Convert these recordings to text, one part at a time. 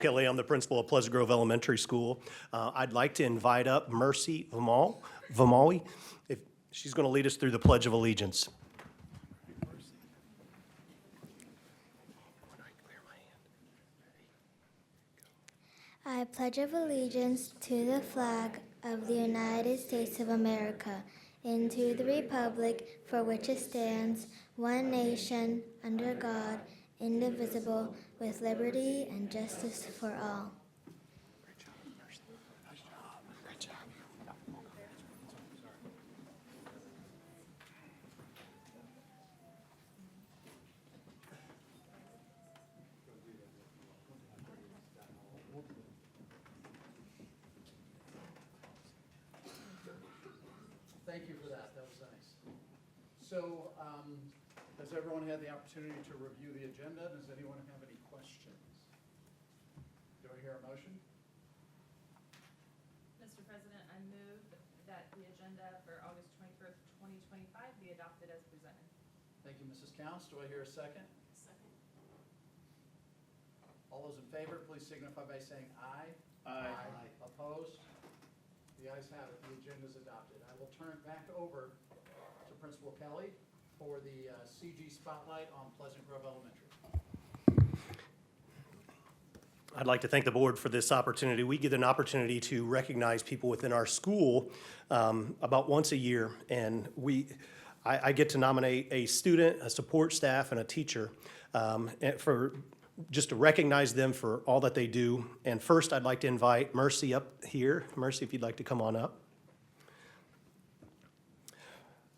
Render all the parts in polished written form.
Kelly, I'm the principal of Pleasant Grove Elementary School. I'd like to invite up Mercy Vamawi. If she's going to lead us through the Pledge of Allegiance. I pledge of allegiance to the flag of the United States of America and to the republic for which it stands, one nation, under God, indivisible, with liberty and justice for all. Thank you for that. That was nice. So, has everyone had the opportunity to review the agenda? Does anyone have any questions? Do I hear a motion? Mr. President, I move that the agenda for August 21st, 2025 be adopted as presented. Thank you, Mrs. Counts. Do I hear a second? Second. All those in favor, please signify by saying aye. Aye. Opposed? The ayes have it. The agenda is adopted. I will turn it back over to Principal Kelly for the CG Spotlight on Pleasant Grove Elementary. I'd like to thank the board for this opportunity. We get an opportunity to recognize people within our school about once a year, and I get to nominate a student, a support staff, and a teacher just to recognize them for all that they do. And first, I'd like to invite Mercy up here. Mercy, if you'd like to come on up.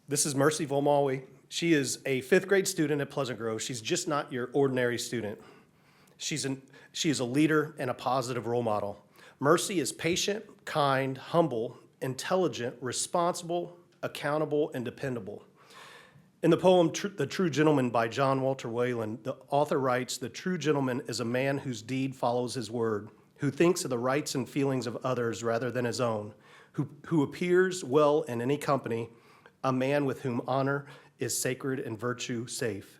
This is Mercy Volmawi. She is a fifth grade student at Pleasant Grove. She's just not your ordinary student. She is a leader and a positive role model. Mercy is patient, kind, humble, intelligent, responsible, accountable, and dependable. In the poem, The True Gentleman by John Walter Wayland, the author writes, "The true gentleman is a man whose deed follows his word, who thinks of the rights and feelings of others rather than his own, who appears well in any company, a man with whom honor is sacred and virtue safe."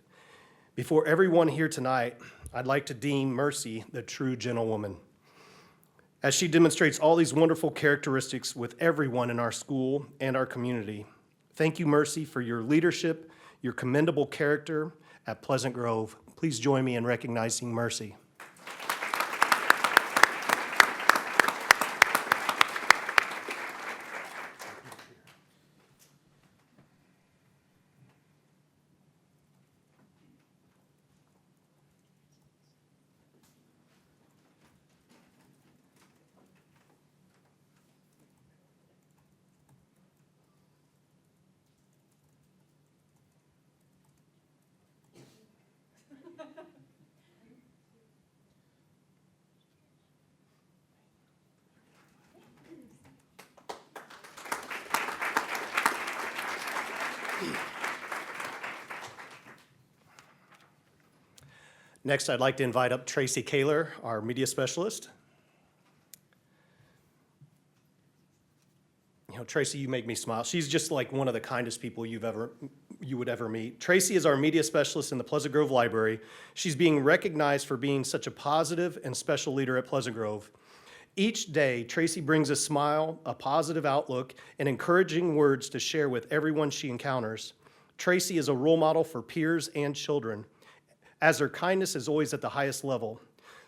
Before everyone here tonight, I'd like to deem Mercy the true gentlewoman, as she demonstrates all these wonderful characteristics with everyone in our school and our community. Thank you, Mercy, for your leadership, your commendable character at Pleasant Grove. Please join me in recognizing Mercy. Next, I'd like to invite up Tracy Kaler, our media specialist. You know, Tracy, you make me smile. She's just like one of the kindest people you would ever meet. Tracy is our media specialist in the Pleasant Grove Library. She's being recognized for being such a positive and special leader at Pleasant Grove. Each day, Tracy brings a smile, a positive outlook, and encouraging words to share with everyone she encounters. Tracy is a role model for peers and children, as her kindness is always at the highest level.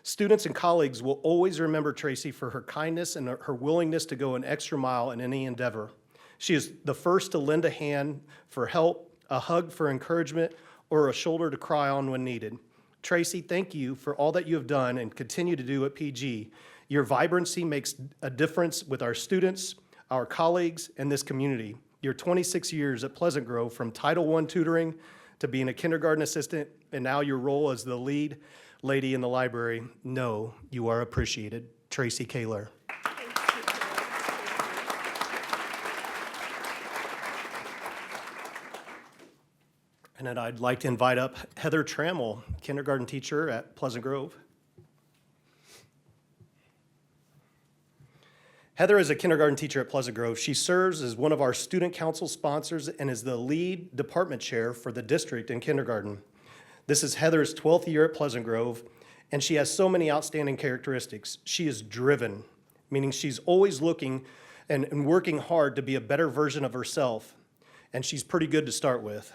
Students and colleagues will always remember Tracy for her kindness and her willingness to go an extra mile in any endeavor. She is the first to lend a hand for help, a hug for encouragement, or a shoulder to cry on when needed. Tracy, thank you for all that you have done and continue to do at PG. Your vibrancy makes a difference with our students, our colleagues, and this community. Your 26 years at Pleasant Grove, from Title I tutoring to being a kindergarten assistant, and now your role as the lead lady in the library, know you are appreciated. Tracy Kaler. And then I'd like to invite up Heather Trammell, kindergarten teacher at Pleasant Grove. Heather is a kindergarten teacher at Pleasant Grove. She serves as one of our student council sponsors and is the lead department chair for the district in kindergarten. This is Heather's 12th year at Pleasant Grove, And she has so many outstanding characteristics. She is driven, meaning she's always looking and working hard to be a better version of herself. And she's pretty good to start with.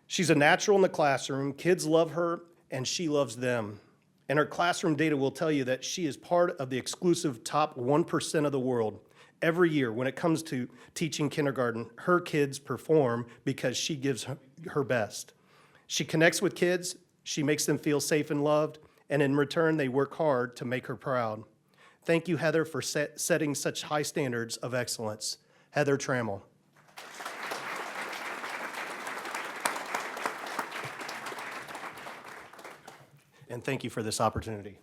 She's a natural in the classroom. Kids love her, and she loves them. And her classroom data will tell you that she is part of the exclusive top 1% of the world. Every year, when it comes to teaching kindergarten, her kids perform because she gives her best. She connects with kids, she makes them feel safe and loved, and in return, they work hard to make her proud. Thank you, Heather, for setting such high standards of excellence. Heather Trammell. And thank you for this opportunity.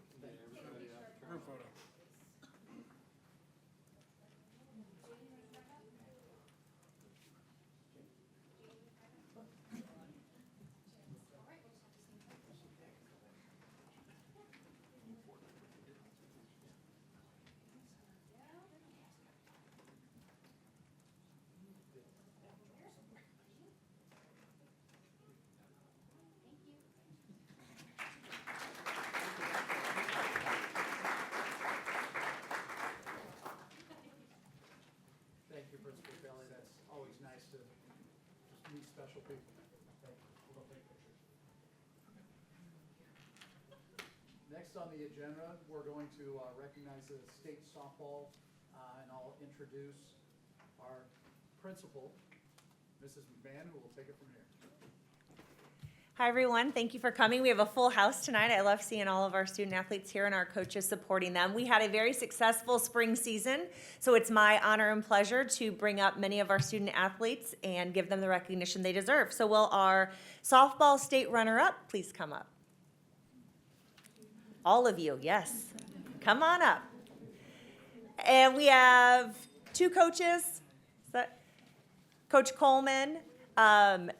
Thank you, Principal Kelly. That's always nice to just meet special people. Thank you. We'll go take pictures. Next on the agenda, we're going to recognize the state softball, and I'll introduce our principal, Mrs. McMahon, who will take it from here. Hi, everyone. Thank you for coming. We have a full house tonight. I love seeing all of our student athletes here and our coaches supporting them. We had a very successful spring season, so it's my honor and pleasure to bring up many of our student athletes and give them the recognition they deserve. So will our softball state runner-up please come up? All of you, yes. Come on up. And we have two coaches. Is that Coach Coleman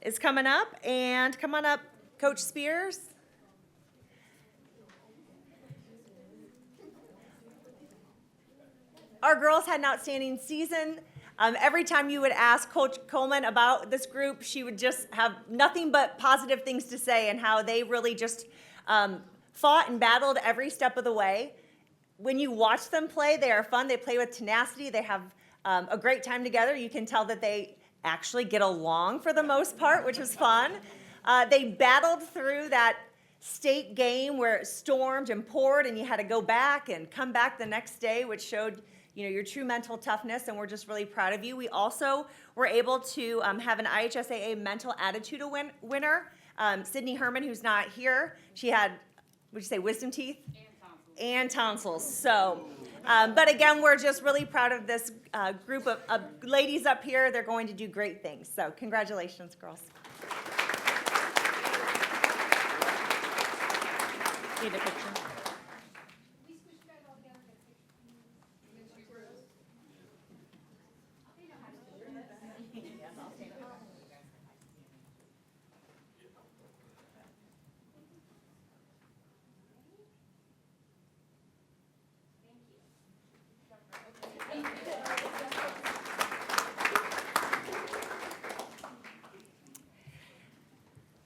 is coming up, and come on up, Coach Spears. Our girls had an outstanding season. Every time you would ask Coach Coleman about this group, she would just have nothing but positive things to say and how they really just fought and battled every step of the way. When you watch them play, they are fun. They play with tenacity. They have a great time together. You can tell that they actually get along for the most part, which was fun. They battled through that state game where it stormed and poured and you had to go back and come back the next day, which showed your true mental toughness, and we're just really proud of you. We also were able to have an IHSAA mental attitude winner, Sydney Herman, who's not here. She had, what'd you say, wisdom teeth? And tonsils. So, but again, we're just really proud of this group of ladies up here. They're going to do great things. So congratulations, girls. Need a picture.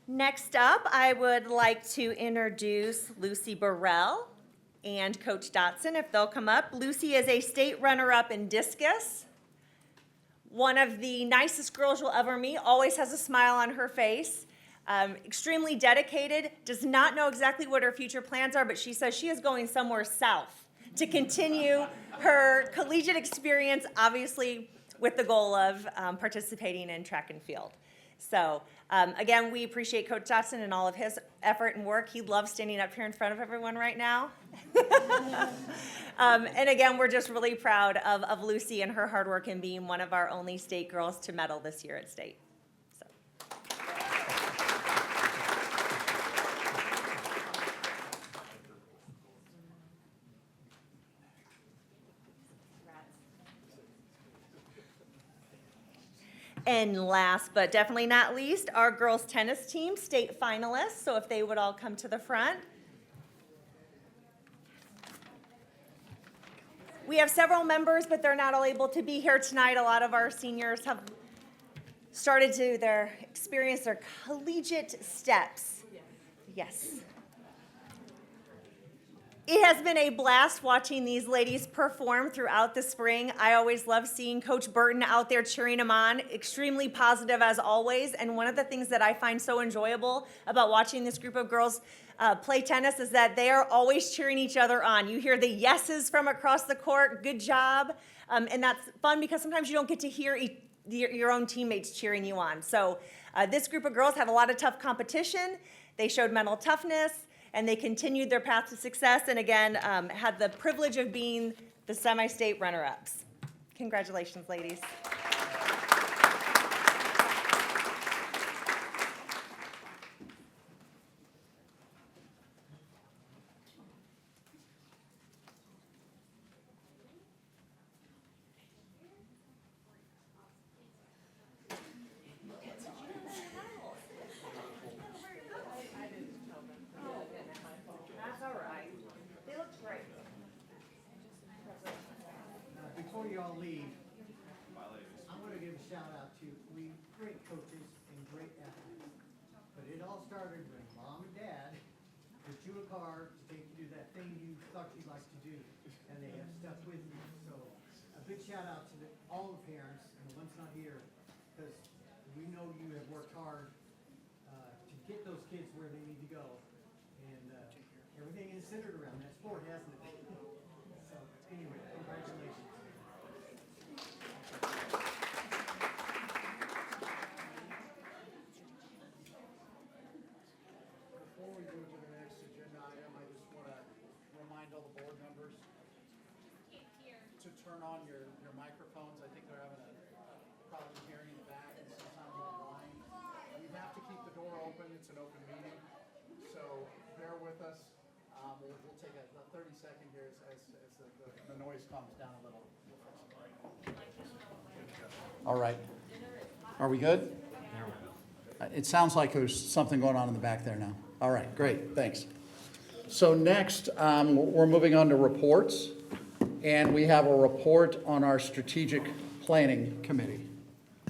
Next up, I would like to introduce Lucy Burrell and Coach Dotson, if they'll come up. Lucy is a state runner-up in discus. One of the nicest girls you'll ever meet, always has a smile on her face. Extremely dedicated, does not know exactly what her future plans are, but she says she is going somewhere south to continue her collegiate experience, obviously with the goal of participating in track and field. So again, we appreciate Coach Dotson and all of his effort and work. He loves standing up here in front of everyone right now. And again, we're just really proud of Lucy and her hard work in being one of our only state girls to medal this year at state. So. And last but definitely not least, our girls tennis team, state finalists. So if they would all come to the front. We have several members, but they're not all able to be here tonight. A lot of our seniors have started to experience their collegiate steps. Yes. It has been a blast watching these ladies perform throughout the spring. I always love seeing Coach Burton out there cheering them on, extremely positive as always. And one of the things that I find so enjoyable about watching this group of girls play tennis is that they are always cheering each other on. You hear the yeses from across the court, good job. And that's fun because sometimes you don't get to hear your own teammates cheering you on. So this group of girls had a lot of tough competition. They showed mental toughness, and they continued their path to success, and again, had the privilege of being the semi-state runner-ups. Congratulations, ladies. That's all right. They look great. Before you all leave, I want to give a shout out to great coaches and great athletes. But it all started when mom and dad put you a car to take you to that thing you thought you liked to do, and they have stuck with you. So a big shout out to all the parents and the ones not here, because we know you have worked hard to get those kids where they need to go. And everything is centered around that sport, hasn't it? So anyway, congratulations. Before we move to the next agenda item, I just want to remind all the board members to turn on your microphones. I think they're having a problem hearing in the back and sometimes online. We have to keep the door open. It's an open meeting. So bear with us. We'll take a 30-second here as the noise calms down a little. All right. Are we good? It sounds like there's something going on in the back there now. All right, great, thanks. So next, we're moving on to reports, and we have a report on our strategic planning committee.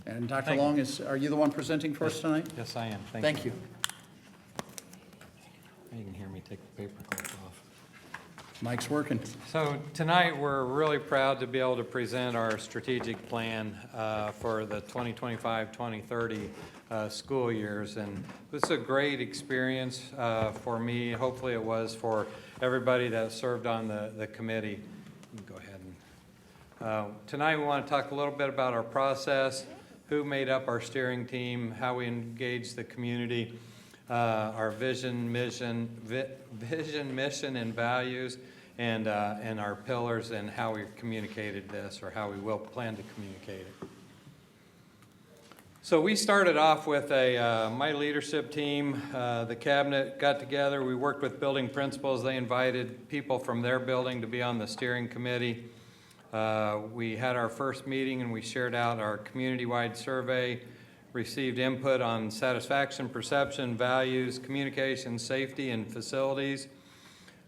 And Dr. Long, are you the one presenting for us tonight? Yes, I am. Thank you. You can hear me take the paper clip off. Mike's working. So tonight, we're really proud to be able to present our strategic plan for the 2025-2030 school years. And this is a great experience for me. Hopefully it was for everybody that served on the committee. You can go ahead and, tonight we want to talk a little bit about our process, who made up our steering team, how we engage the community, our vision, mission, and values, and our pillars, and how we communicated this, or how we will plan to communicate it. So we started off with my leadership team, the cabinet got together, we worked with building principals, they invited people from their building to be on the steering committee. We had our first meeting and we shared out our community-wide survey, received input on satisfaction, perception, values, communication, safety, and facilities.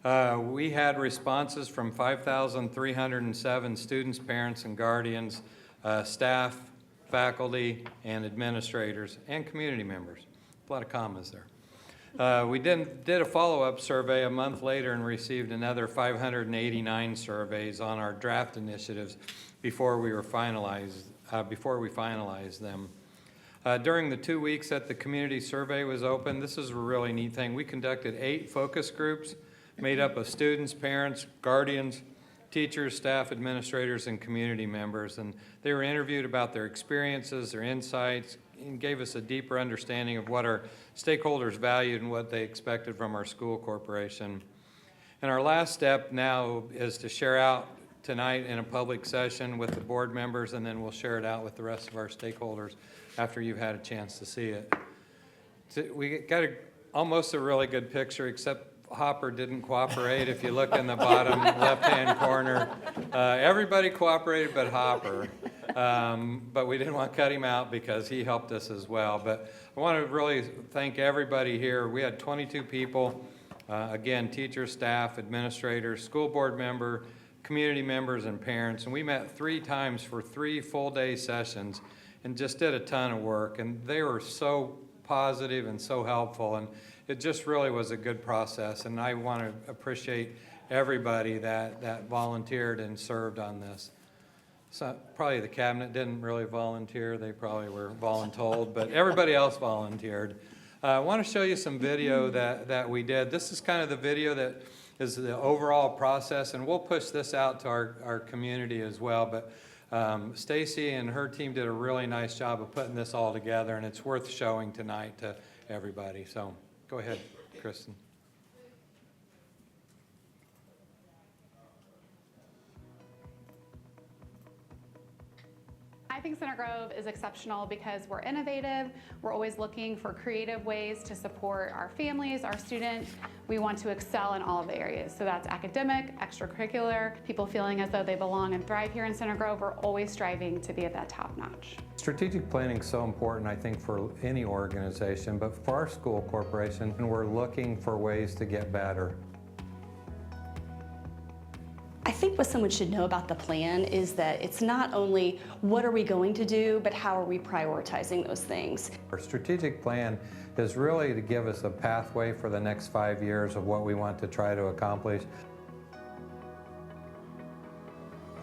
We had responses from 5,307 students, parents, and guardians, staff, faculty, and administrators, and community members. A lot of commas there. We did a follow-up survey a month later and received another 589 surveys on our draft initiatives before we finalized them. During the 2 weeks that the community survey was open, this is a really neat thing. We conducted 8 focus groups made up of students, parents, guardians, teachers, staff, administrators, and community members. And they were interviewed about their experiences, their insights, and gave us a deeper understanding of what our stakeholders valued and what they expected from our school corporation. And our last step now is to share out tonight in a public session with the board members, and then we'll share it out with the rest of our stakeholders after you've had a chance to see it. We got almost a really good picture, except Hopper didn't cooperate. If you look in the bottom left-hand corner, everybody cooperated but Hopper. But we didn't want to cut him out because he helped us as well. But I want to really thank everybody here. We had 22 people, again, teachers, staff, administrators, school board member, community members, and parents. And we met 3 times for 3 full-day sessions and just did a ton of work. And they were so positive and so helpful. And it just really was a good process. And I want to appreciate everybody that volunteered and served on this. So probably the cabinet didn't really volunteer, they probably were voluntold, but everybody else volunteered. I want to show you some video that we did. This is kind of the video that is the overall process, and we'll push this out to our community as well. But Stacy and her team did a really nice job of putting this all together, and it's worth showing tonight to everybody. So go ahead, Kristen. I think Center Grove is exceptional because we're innovative. We're always looking for creative ways to support our families, our students. We want to excel in all of the areas. So that's academic, extracurricular, people feeling as though they belong and thrive here in Center Grove. We're always striving to be at that top notch. Strategic planning is so important, I think, for any organization, but for our school corporation, we're looking for ways to get better. I think what someone should know about the plan is that it's not only what are we going to do, but how are we prioritizing those things. Our strategic plan is really to give us a pathway for the next 5 years of what we want to try to accomplish.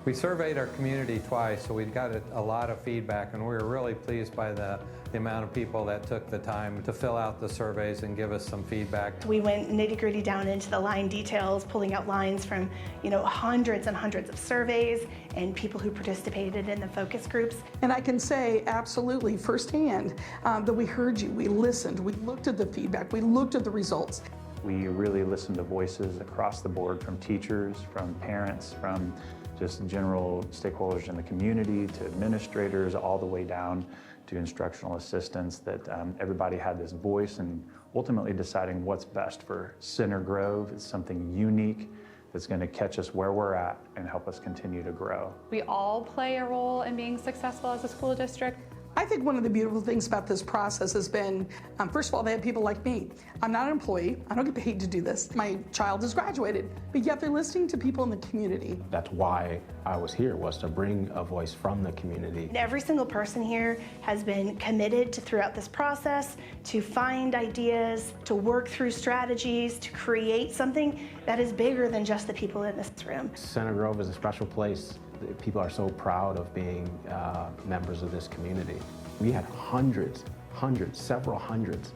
We surveyed our community twice, so we got a lot of feedback, and we were really pleased by the amount of people that took the time to fill out the surveys and give us some feedback. We went nitty-gritty down into the line details, pulling out lines from, hundreds and hundreds of surveys and people who participated in the focus groups. And I can say absolutely firsthand that we heard you, we listened, we looked at the feedback, we looked at the results. We really listened to voices across the board from teachers, from parents, from just general stakeholders in the community, to administrators, all the way down to instructional assistants, that everybody had this voice and ultimately deciding what's best for Center Grove. It's something unique that's going to catch us where we're at and help us continue to grow. We all play a role in being successful as a school district. I think one of the beautiful things about this process has been, first of all, they have people like me. I'm not an employee. I don't get paid to do this. My child has graduated, but yet they're listening to people in the community. That's why I was here, was to bring a voice from the community. Every single person here has been committed to, throughout this process, to find ideas, to work through strategies, to create something that is bigger than just the people in this room. Center Grove is a special place. People are so proud of being members of this community. We had several hundreds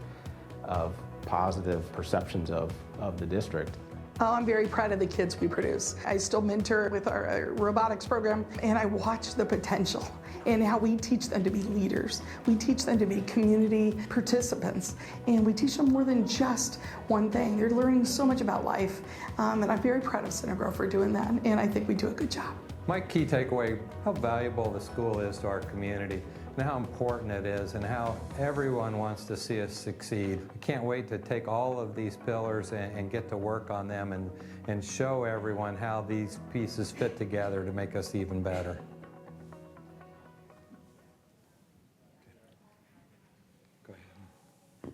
of positive perceptions of the district. Oh, I'm very proud of the kids we produce. I still mentor with our robotics program, and I watch the potential and how we teach them to be leaders. We teach them to be community participants, and we teach them more than just one thing. They're learning so much about life, and I'm very proud of Center Grove for doing that, and I think we do a good job. My key takeaway, how valuable the school is to our community, and how important it is, and how everyone wants to see us succeed. I can't wait to take all of these pillars and get to work on them and show everyone how these pieces fit together to make us even better. Go ahead.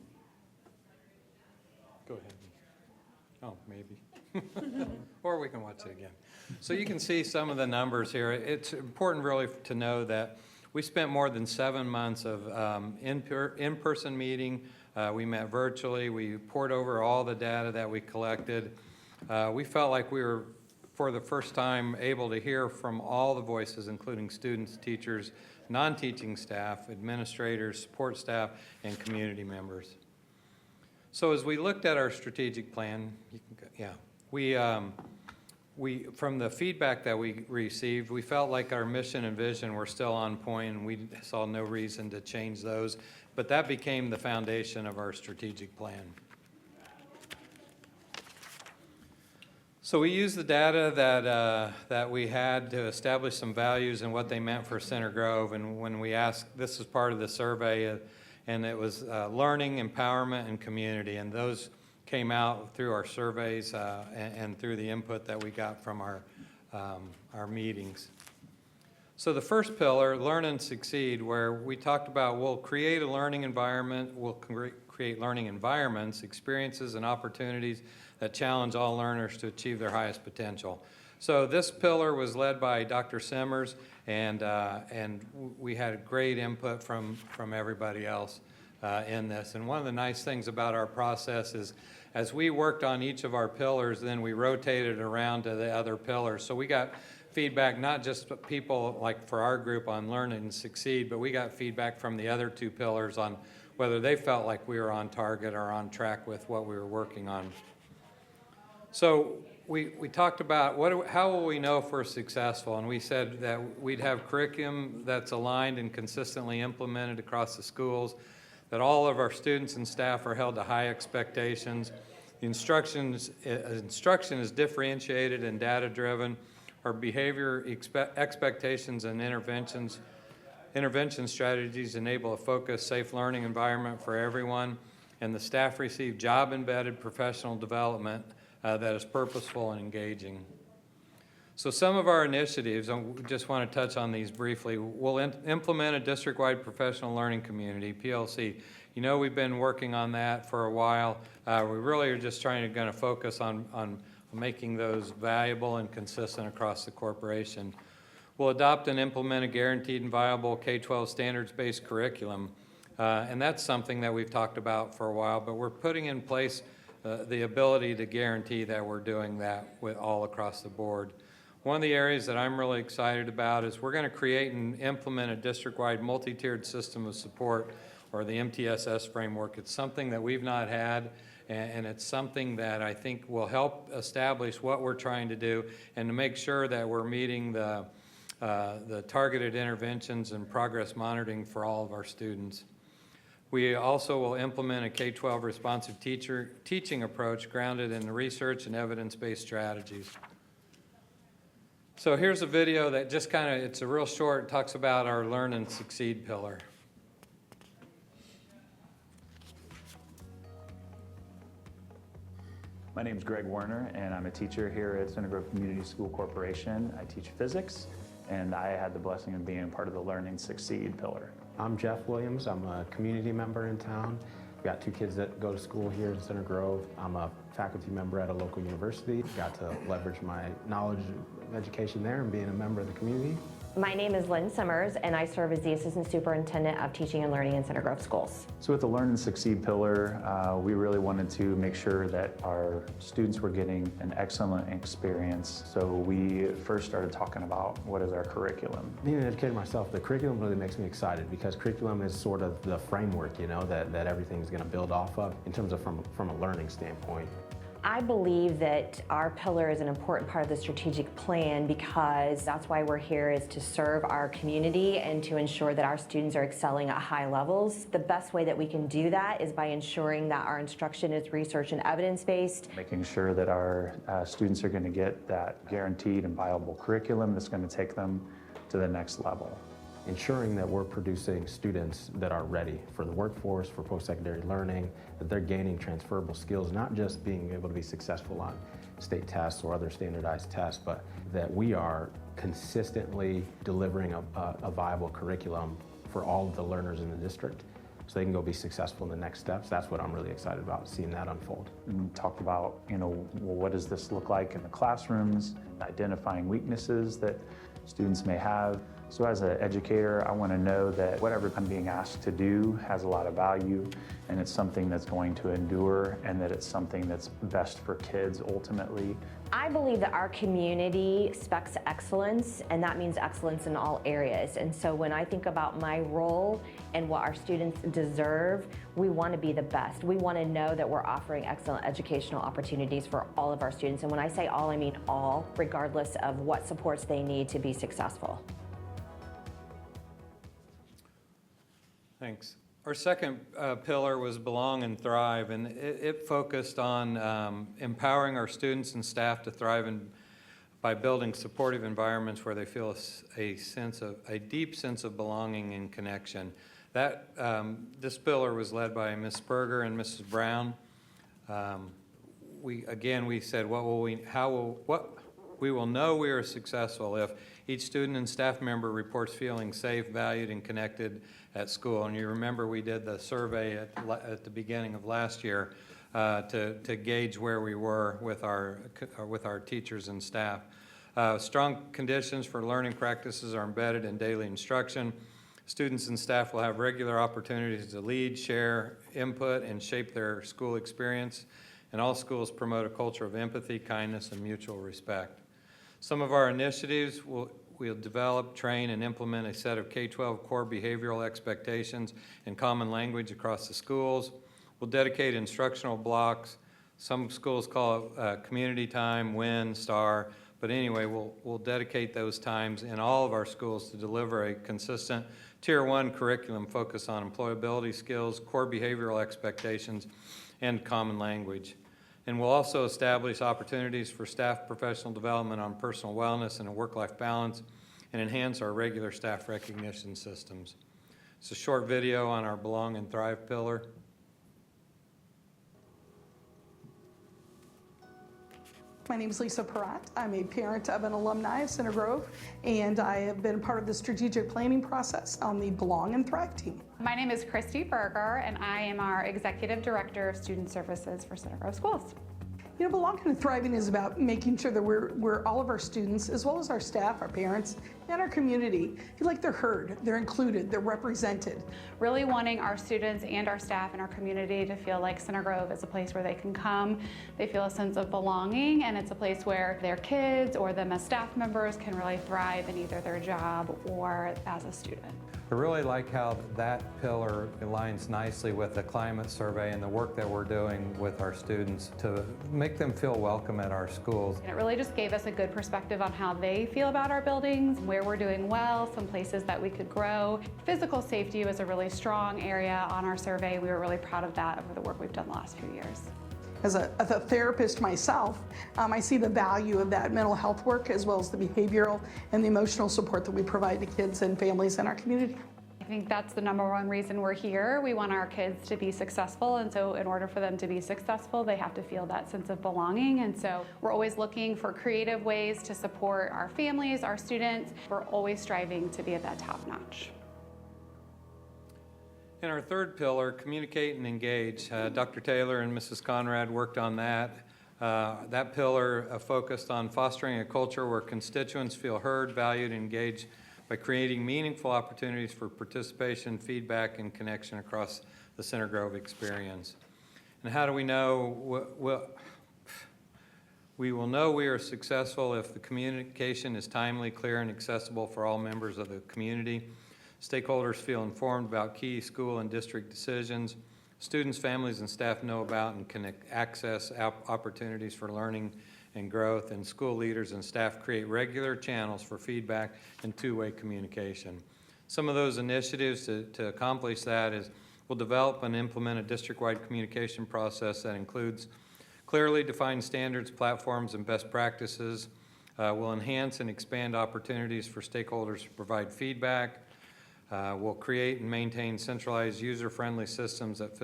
Go ahead. Oh, maybe. Or we can watch it again. So you can see some of the numbers here. It's important really to know that we spent more than 7 months of in-person meeting. We met virtually. We poured over all the data that we collected. We felt like we were, for the first time, able to hear from all the voices, including students, teachers, non-teaching staff, administrators, support staff, and community members. So as we looked at our strategic plan, we, from the feedback that we received, we felt like our mission and vision were still on point, and we saw no reason to change those. But that became the foundation of our strategic plan. So we used the data that we had to establish some values and what they meant for Center Grove. And when we asked, this is part of the survey, and it was learning, empowerment, and community. And those came out through our surveys and through the input that we got from our meetings. So the first pillar, learn and succeed, where we talked about we'll create a learning environment, we'll create learning environments, experiences, and opportunities that challenge all learners to achieve their highest potential. So this pillar was led by Dr. Simmers, and we had great input from everybody else in this. And one of the nice things about our process is as we worked on each of our pillars, then we rotated around to the other pillars. So we got feedback, not just people like for our group on Learn and Succeed, but we got feedback from the other two pillars on whether they felt like we were on target or on track with what we were working on. So we talked about how will we know if we're successful, and we said that we'd have curriculum that's aligned and consistently implemented across the schools, that all of our students and staff are held to high expectations. The instruction is differentiated and data-driven. Our behavior expectations and intervention strategies enable a focused, safe learning environment for everyone, and the staff receive job-embedded professional development that is purposeful and engaging. So some of our initiatives, I just want to touch on these briefly. We'll implement a district-wide professional learning community, PLC. You know, we've been working on that for a while. We really are just trying to focus on making those valuable and consistent across the corporation. We'll adopt and implement a guaranteed and viable K-12 standards-based curriculum. And that's something that we've talked about for a while, but we're putting in place the ability to guarantee that we're doing that with all across the board. One of the areas that I'm really excited about is we're going to create and implement a district-wide multi-tiered system of support, or the MTSS framework. It's something that we've not had, and it's something that I think will help establish what we're trying to do and to make sure that we're meeting the targeted interventions and progress monitoring for all of our students. We also will implement a K-12 responsive teaching approach grounded in research and evidence-based strategies. So here's a video that just it's a real short, talks about our Learn and Succeed pillar. My name is Greg Werner, and I'm a teacher here at Center Grove Community School Corporation. I teach physics, and I had the blessing of being part of the Learn and Succeed pillar. I'm Jeff Williams. I'm a community member in town. We've got 2 kids that go to school here in Center Grove. I'm a faculty member at a local university. Got to leverage my knowledge of education there and being a member of the community. My name is Lynn Summers, and I serve as the Assistant Superintendent of Teaching and Learning in Center Grove Schools. So with the Learn and Succeed pillar, we really wanted to make sure that our students were getting an excellent experience. So we first started talking about what is our curriculum. Being an educator myself, the curriculum really makes me excited because curriculum is sort of the framework, that everything's going to build off of in terms of from a learning standpoint. I believe that our pillar is an important part of the strategic plan because that's why we're here, is to serve our community and to ensure that our students are excelling at high levels. The best way that we can do that is by ensuring that our instruction is research and evidence-based. Making sure that our students are going to get that guaranteed and viable curriculum that's going to take them to the next level. Ensuring that we're producing students that are ready for the workforce, for post-secondary learning, that they're gaining transferable skills, not just being able to be successful on state tests or other standardized tests, but that we are consistently delivering a viable curriculum for all of the learners in the district so they can go be successful in the next steps. That's what I'm really excited about, seeing that unfold. And talked about, well, what does this look like in the classrooms, identifying weaknesses that students may have. So as an educator, I want to know that whatever I'm being asked to do has a lot of value, and it's something that's going to endure, and that it's something that's best for kids ultimately. I believe that our community expects excellence, and that means excellence in all areas. And so when I think about my role and what our students deserve, we want to be the best. We want to know that we're offering excellent educational opportunities for all of our students. And when I say all, I mean all, regardless of what supports they need to be successful. Thanks. Our second pillar was Belong and Thrive, and it focused on empowering our students and staff to thrive by building supportive environments where they feel a deep sense of belonging and connection. This pillar was led by Ms. Berger and Mrs. Brown. We said, we will know we are successful if each student and staff member reports feeling safe, valued, and connected at school. And you remember we did the survey at the beginning of last year to gauge where we were with our teachers and staff. Strong conditions for learning practices are embedded in daily instruction. Students and staff will have regular opportunities to lead, share, input, and shape their school experience. and all schools promote a culture of empathy, kindness, and mutual respect. Some of our initiatives we'll develop, train, and implement a set of K-12 core behavioral expectations and common language across the schools. We'll dedicate instructional blocks. Some schools call it community time, WIN, STAR, but anyway, we'll dedicate those times in all of our schools to deliver a consistent Tier 1 curriculum focused on employability skills, core behavioral expectations, and common language. And we'll also establish opportunities for staff professional development on personal wellness and a work-life balance, and enhance our regular staff recognition systems. It's a short video on our Belong and Thrive pillar. My name is Lisa Peratt. I'm a parent of an alumni of Center Grove, and I have been part of the strategic planning process on the Belong and Thrive team. My name is Christy Berger, and I am our Executive Director of Student Services for Center Grove Schools. You know, Belonging and Thriving is about making sure that we're all of our students, as well as our staff, our parents, and our community, feel like they're heard, they're included, they're represented. Really wanting our students and our staff and our community to feel like Center Grove is a place where they can come, they feel a sense of belonging, and it's a place where their kids or them as staff members can really thrive in either their job or as a student. I really like how that pillar aligns nicely with the climate survey and the work that we're doing with our students to make them feel welcome at our schools. And it really just gave us a good perspective on how they feel about our buildings, where we're doing well, some places that we could grow. Physical safety was a really strong area on our survey. We were really proud of that over the work we've done the last few years. As a therapist myself, I see the value of that mental health work as well as the behavioral and the emotional support that we provide to kids and families in our community. I think that's the #1 reason we're here. We want our kids to be successful, and so in order for them to be successful, they have to feel that sense of belonging. And so we're always looking for creative ways to support our families, our students. We're always striving to be at that top notch. In our third pillar, communicate and engage, Dr. Taylor and Mrs. Conrad worked on that. That pillar focused on fostering a culture where constituents feel heard, valued, and engaged by creating meaningful opportunities for participation, feedback, and connection across the Center Grove experience. And how do we know? We will know we are successful if the communication is timely, clear, and accessible for all members of the community. Stakeholders feel informed about key school and district decisions. Students, families, and staff know about and can access opportunities for learning and growth, and school leaders and staff create regular channels for feedback and two-way communication. Some of those initiatives to accomplish that is we'll develop and implement a district-wide communication process that includes clearly defined standards, platforms, and best practices. We'll enhance and expand opportunities for stakeholders to provide feedback. We'll create and maintain centralized user-friendly systems that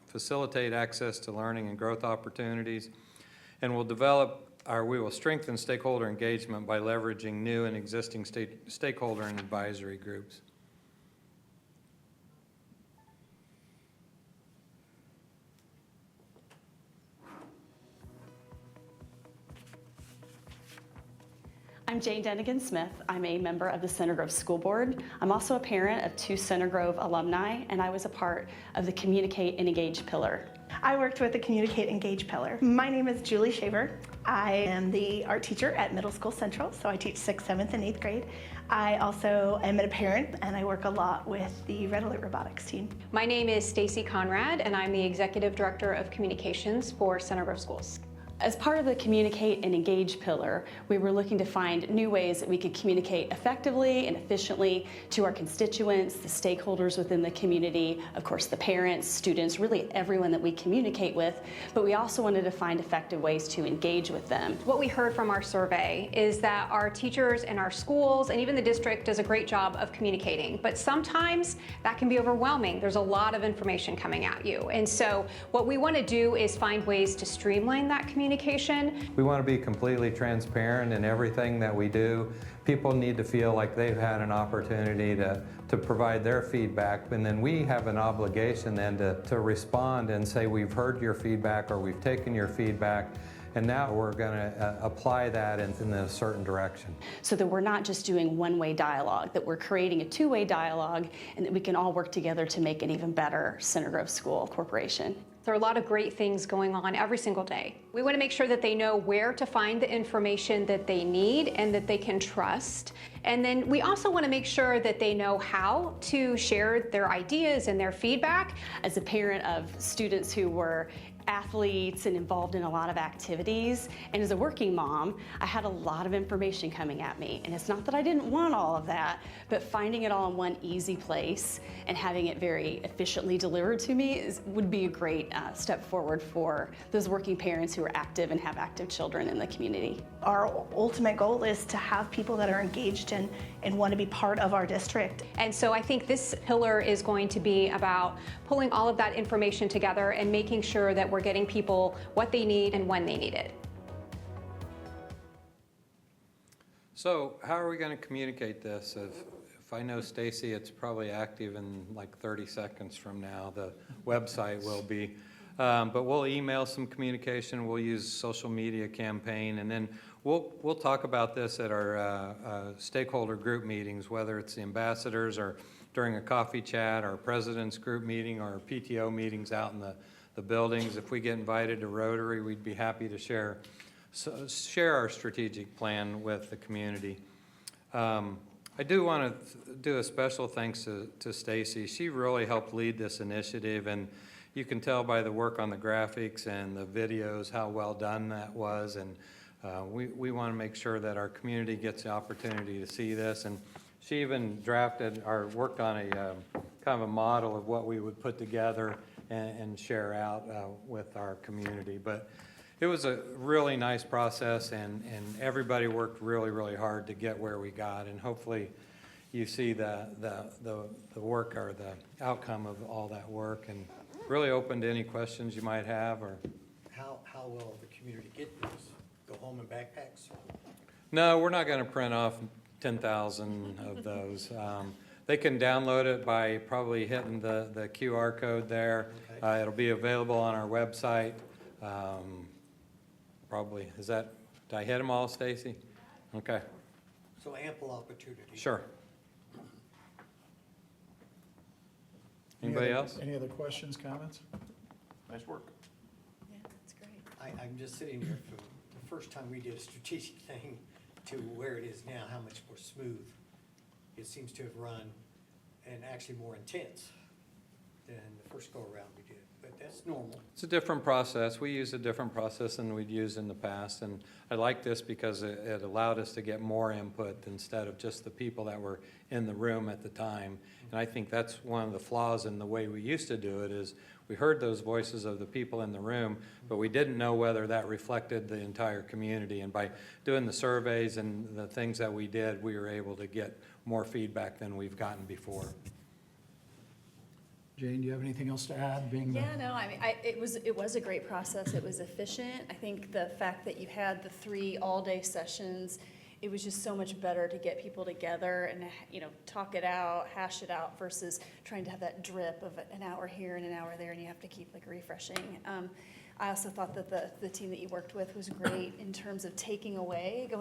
facilitate access to learning and growth opportunities. And we will strengthen stakeholder engagement by leveraging new and existing stakeholder and advisory groups. I'm Jane Dennigan Smith. I'm a member of the Center Grove School Board. I'm also a parent of 2 Center Grove alumni, and I was a part of the Communicate and Engage pillar. I worked with the Communicate Engage pillar. My name is Julie Shaver. I am the art teacher at Middle School Central, so I teach 6th, 7th, and 8th grade. I also am a parent, and I work a lot with the Red Alert Robotics team. My name is Stacy Conrad, and I'm the Executive Director of Communications for Center Grove Schools. As part of the Communicate and Engage pillar, we were looking to find new ways that we could communicate effectively and efficiently to our constituents, the stakeholders within the community, of course the parents, students, really everyone that we communicate with, but we also wanted to find effective ways to engage with them. What we heard from our survey is that our teachers and our schools and even the district does a great job of communicating, but sometimes that can be overwhelming. There's a lot of information coming at you, and so what we want to do is find ways to streamline that communication. We want to be completely transparent in everything that we do. People need to feel like they've had an opportunity to provide their feedback, and then we have an obligation then to respond and say we've heard your feedback or we've taken your feedback, and now we're going to apply that in a certain direction. So that we're not just doing one-way dialogue, that we're creating a two-way dialogue, and that we can all work together to make an even better Center Grove School Corporation. There are a lot of great things going on every single day. We want to make sure that they know where to find the information that they need and that they can trust. And then we also want to make sure that they know how to share their ideas and their feedback. As a parent of students who were athletes and involved in a lot of activities, and as a working mom, I had a lot of information coming at me. And it's not that I didn't want all of that, but finding it all in one easy place and having it very efficiently delivered to me would be a great step forward for those working parents who are active and have active children in the community. Our ultimate goal is to have people that are engaged and want to be part of our district. And so I think this pillar is going to be about pulling all of that information together and making sure that we're getting people what they need and when they need it. So how are we going to communicate this? If I know Stacy, it's probably active in like 30 seconds from now. The website will be. But we'll email some communication. We'll use social media campaign, and then we'll talk about this at our stakeholder group meetings, whether it's the ambassadors or during a coffee chat, our president's group meeting, or PTO meetings out in the buildings. If we get invited to Rotary, we'd be happy to share our strategic plan with the community. I do want to do a special thanks to Stacy. She really helped lead this initiative, and you can tell by the work on the graphics and the videos how well done that was. And we want to make sure that our community gets the opportunity to see this. And she even drafted or worked on a kind of a model of what we would put together and share out with our community. But it was a really nice process, and everybody worked really, really hard to get where we got. And hopefully you see the work or the outcome of all that work, and really open to any questions you might have. Or How will the community get this? Go home in backpacks? no, we're not going to print off 10,000 of those. They can download it by probably hitting the QR code there. Okay. It'll be available on our website. Probably, did I hit them all, Stacy? Okay, So ample opportunity. sure. Anybody else? Any other questions, comments? Nice work. Yeah, that's great. I'm just sitting here for the first time we did a strategic thing to where it is now, how much more smooth it seems to have run, and actually more intense than the first go-around we did. But that's normal. It's a different process. We use a different process than we'd used in the past, and I like this because it allowed us to get more input instead of just the people that were in the room at the time. And I think that's one of the flaws in the way we used to do it, is we heard those voices of the people in the room, but we didn't know whether that reflected the entire community. And by doing the surveys and the things that we did, we were able to get more feedback than we've gotten before. Jane, do you have anything else to add, being the? Yeah, no, I mean, it was a great process. It was efficient. I think the fact that you had the 3 all-day sessions, it was just so much better to get people together and, talk it out, hash it out, versus trying to have that drip of an hour here and an hour there, and you have to keep refreshing. I also thought that the team that you worked with was great in terms of going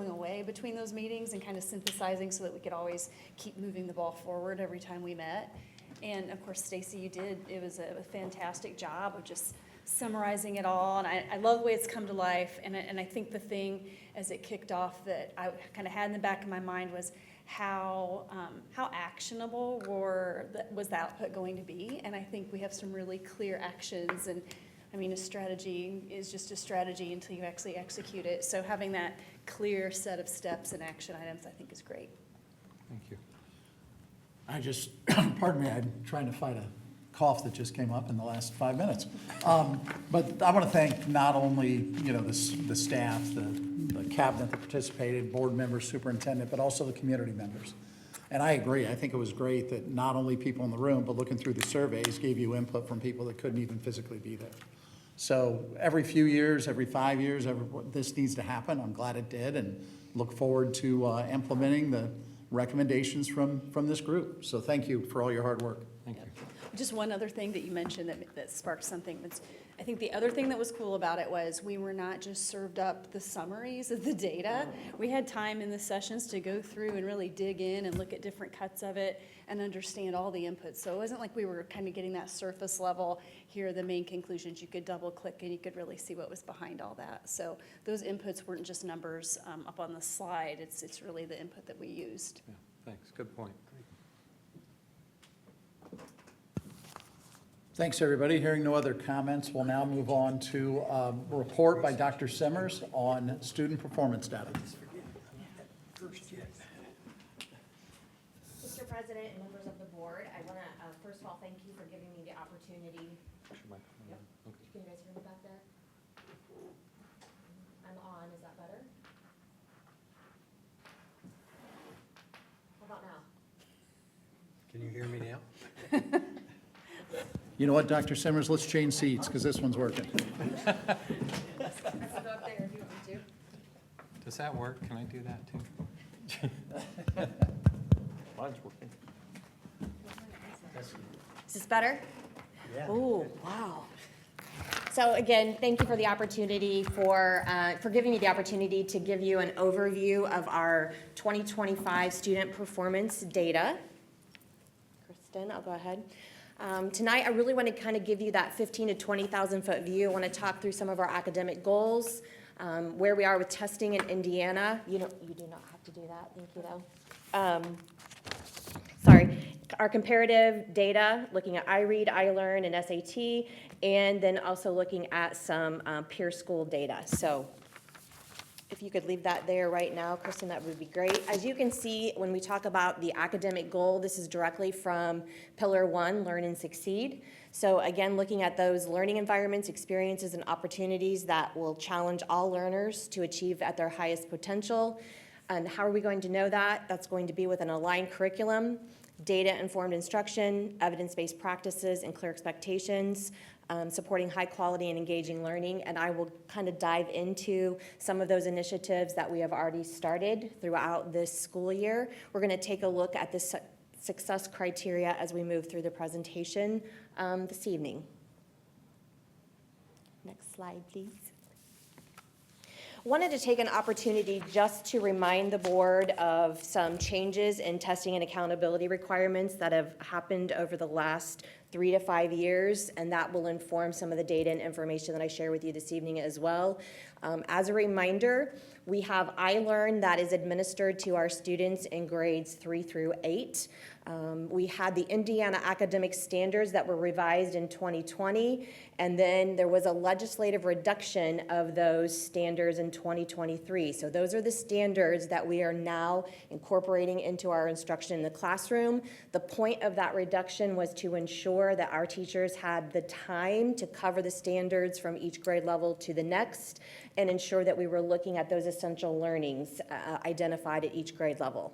away between those meetings and kind of synthesizing so that we could always keep moving the ball forward every time we met. And of course, Stacy, it was a fantastic job of just summarizing it all. And I love the way it's come to life. And I think the thing as it kicked off that I kind of had in the back of my mind was how actionable was the output going to be. And I think we have some really clear actions. And I mean, a strategy is just a strategy until you actually execute it. So having that clear set of steps and action items, I think, is great. Thank you. I just, pardon me, I'm trying to fight a cough that just came up in the last 5 minutes. But I want to thank not only, the staff, the cabinet that participated, board members, superintendent, but also the community members. And I agree. I think it was great that not only people in the room, but looking through the surveys gave you input from people that couldn't even physically be there. So every few years, every 5 years, this needs to happen. I'm glad it did, and look forward to implementing the recommendations from this group. So thank you for all your hard work. Thank you. Just one other thing that you mentioned that sparked something. I think the other thing that was cool about it was we were not just served up the summaries of the data. We had time in the sessions to go through and really dig in and look at different cuts of it and understand all the inputs. So it wasn't like we were kind of getting that surface level, here are the main conclusions. You could double click and you could really see what was behind all that. So those inputs weren't just numbers up on the slide. It's really the input that we used. Yeah, thanks, good point. Thanks, everybody. Hearing no other comments, we'll now move on to a report by Dr. Simmers on student performance data. Mr. President and members of the board, I want to, first of all, thank you for giving me the opportunity. Yep. Can you guys hear me back there? I'm on, is that better? How about now? Can you hear me now? You know what, Dr. Simmers, let's change seats because this one's working. I'll go up there if you want me to. Does that work? Can I do that too? Mine's working. Is this better? Yeah. Oh, wow. So again, thank you for the opportunity for giving me the opportunity to give you an overview of our 2025 student performance data. Kristen, I'll go ahead. Tonight, I really want to kind of give you that 15 to 20,000 foot view. I want to talk through some of our academic goals, where we are with testing in Indiana. You do not have to do that. Thank you, though. Sorry. Our comparative data, looking at iRead, iLearn, and SAT, and then also looking at some peer school data. So if you could leave that there right now, Kristen, that would be great. As you can see, when we talk about the academic goal, this is directly from Pillar 1, Learn and Succeed. So again, looking at those learning environments, experiences, and opportunities that will challenge all learners to achieve at their highest potential. And how are we going to know that? That's going to be with an aligned curriculum, data-informed instruction, evidence-based practices, and clear expectations, supporting high quality and engaging learning. And I will kind of dive into some of those initiatives that we have already started throughout this school year. We're going to take a look at the success criteria as we move through the presentation this evening. Next slide, please. Wanted to take an opportunity just to remind the board of some changes in testing and accountability requirements that have happened over the last 3 to 5 years, and that will inform some of the data and information that I share with you this evening as well. As a reminder, we have iLearn that is administered to our students in grades 3 through 8. We had the Indiana academic standards that were revised in 2020, and then there was a legislative reduction of those standards in 2023. So those are the standards that we are now incorporating into our instruction in the classroom. The point of that reduction was to ensure that our teachers had the time to cover the standards from each grade level to the next, and ensure that we were looking at those essential learnings identified at each grade level.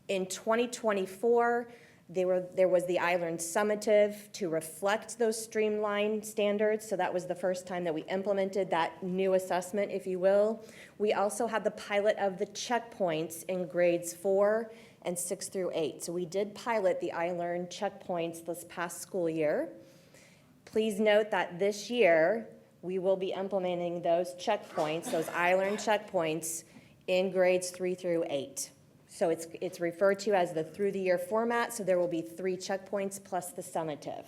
In 2024, there was the iLearn summative to reflect those streamlined standards. So that was the first time that we implemented that new assessment, if you will. We also had the pilot of the checkpoints in grades 4 and 6 through 8. So we did pilot the iLearn checkpoints this past school year. Please note that this year, we will be implementing those checkpoints, those iLearn checkpoints, in grades 3 through 8. So it's referred to as the through the year format, so there will be 3 checkpoints plus the summative.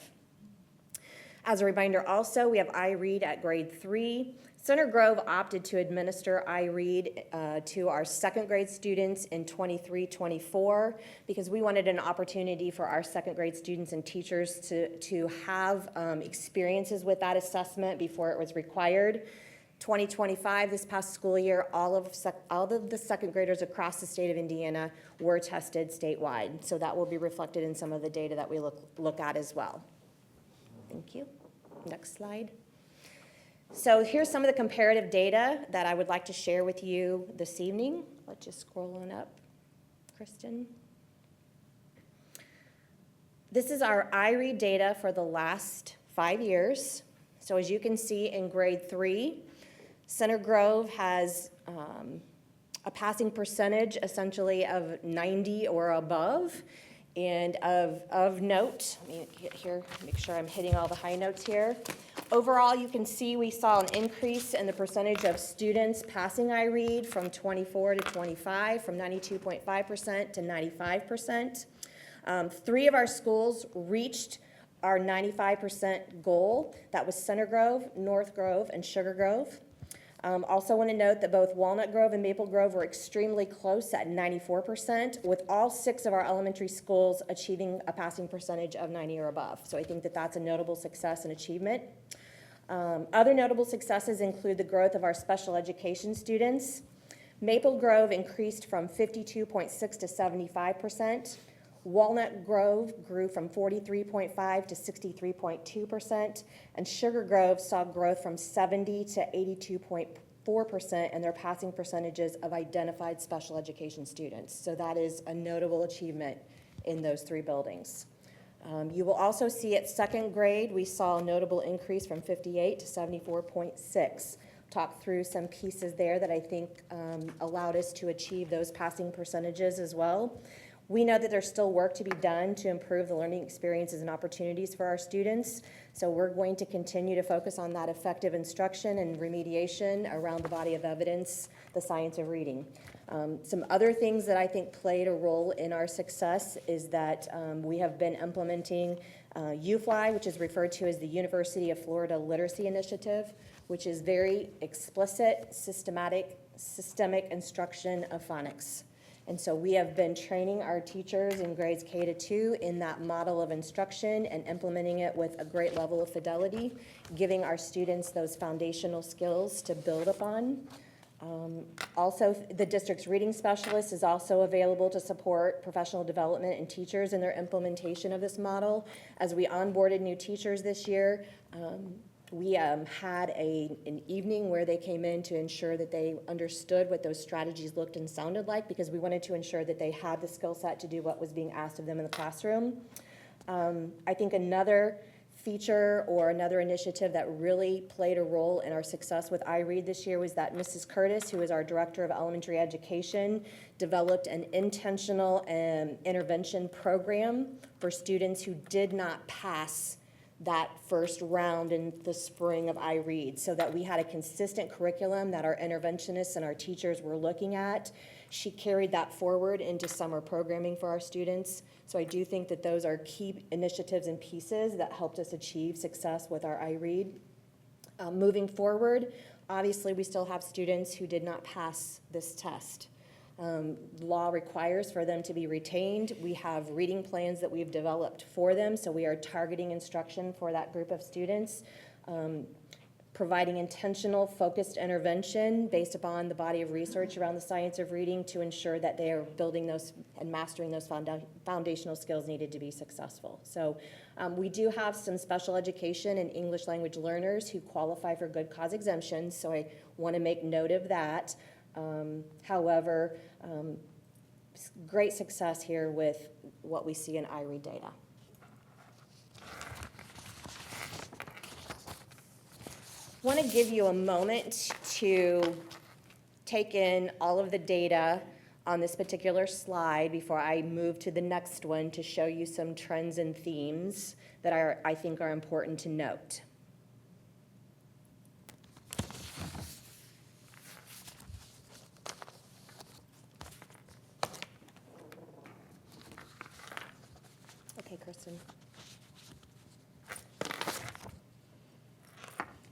As a reminder also, we have iRead at grade 3. Center Grove opted to administer iRead to our second grade students in 23-24 because we wanted an opportunity for our second grade students and teachers to have experiences with that assessment before it was required. 2025, this past school year, all of the second graders across the state of Indiana were tested statewide. So that will be reflected in some of the data that we look at as well. Thank you. Next slide. So here's some of the comparative data that I would like to share with you this evening. Let's just scroll on up, Kristen. This is our iRead data for the last 5 years. So as you can see in grade 3, Center Grove has a passing percentage essentially of 90 or above. And of note, let me get here, make sure I'm hitting all the high notes here. Overall, you can see we saw an increase in the percentage of students passing iRead from 24 to 25, from 92.5% to 95%. 3 of our schools reached our 95% goal. That was Center Grove, North Grove, and Sugar Grove. Also want to note that both Walnut Grove and Maple Grove were extremely close at 94%, with all 6 of our elementary schools achieving a passing percentage of 90 or above. So I think that that's a notable success and achievement. Other notable successes include the growth of our special education students. Maple Grove increased from 52.6 to 75%. Walnut Grove grew from 43.5 to 63.2%, and Sugar Grove saw growth from 70 to 82.4% in their passing percentages of identified special education students. So that is a notable achievement in those 3 buildings. You will also see at second grade, we saw a notable increase from 58 to 74.6. Talk through some pieces there that I think allowed us to achieve those passing percentages as well. We know that there's still work to be done to improve the learning experiences and opportunities for our students, so we're going to continue to focus on that effective instruction and remediation around the body of evidence, the science of reading. Some other things that I think played a role in our success is that we have been implementing UFLY, which is referred to as the University of Florida Literacy Initiative, which is very explicit, systemic instruction of phonics. And so we have been training our teachers in grades K to 2 in that model of instruction and implementing it with a great level of fidelity, giving our students those foundational skills to build upon. Also, the district's reading specialist is also available to support professional development and teachers in their implementation of this model. As we onboarded new teachers this year, we had an evening where they came in to ensure that they understood what those strategies looked and sounded like, because we wanted to ensure that they had the skill set to do what was being asked of them in the classroom. I think another feature or another initiative that really played a role in our success with iRead this year was that Mrs. Curtis, who is our Director of Elementary Education, developed an intentional intervention program for students who did not pass that first round in the spring of iRead, so that we had a consistent curriculum that our interventionists and our teachers were looking at. She carried that forward into summer programming for our students. So I do think that those are key initiatives and pieces that helped us achieve success with our iRead. Moving forward, obviously we still have students who did not pass this test. Law requires for them to be retained. We have reading plans that we've developed for them, so we are targeting instruction for that group of students, providing intentional, focused intervention based upon the body of research around the science of reading to ensure that they are building those and mastering those foundational skills needed to be successful. So we do have some special education and English language learners who qualify for good cause exemptions, so I want to make note of that. However, great success here with what we see in iRead data. I want to give you a moment to take in all of the data on this particular slide before I move to the next one to show you some trends and themes that I think are important to note. Okay, Kristen.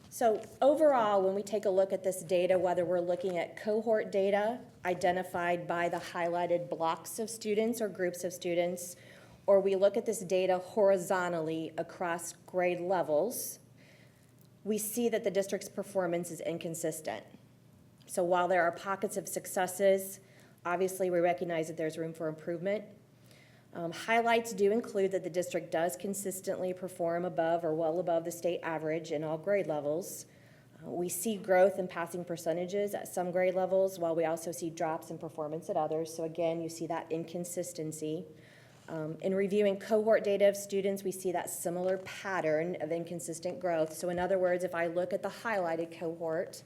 So overall, when we take a look at this data, whether we're looking at cohort data identified by the highlighted blocks of students or groups of students, or we look at this data horizontally across grade levels, we see that the district's performance is inconsistent. So while there are pockets of successes, obviously we recognize that there's room for improvement. Highlights do include that the district does consistently perform above or well above the state average in all grade levels. We see growth in passing percentages at some grade levels, while we also see drops in performance at others. So again, you see that inconsistency. In reviewing cohort data of students, we see that similar pattern of inconsistent growth. So in other words, if I look at the highlighted cohort,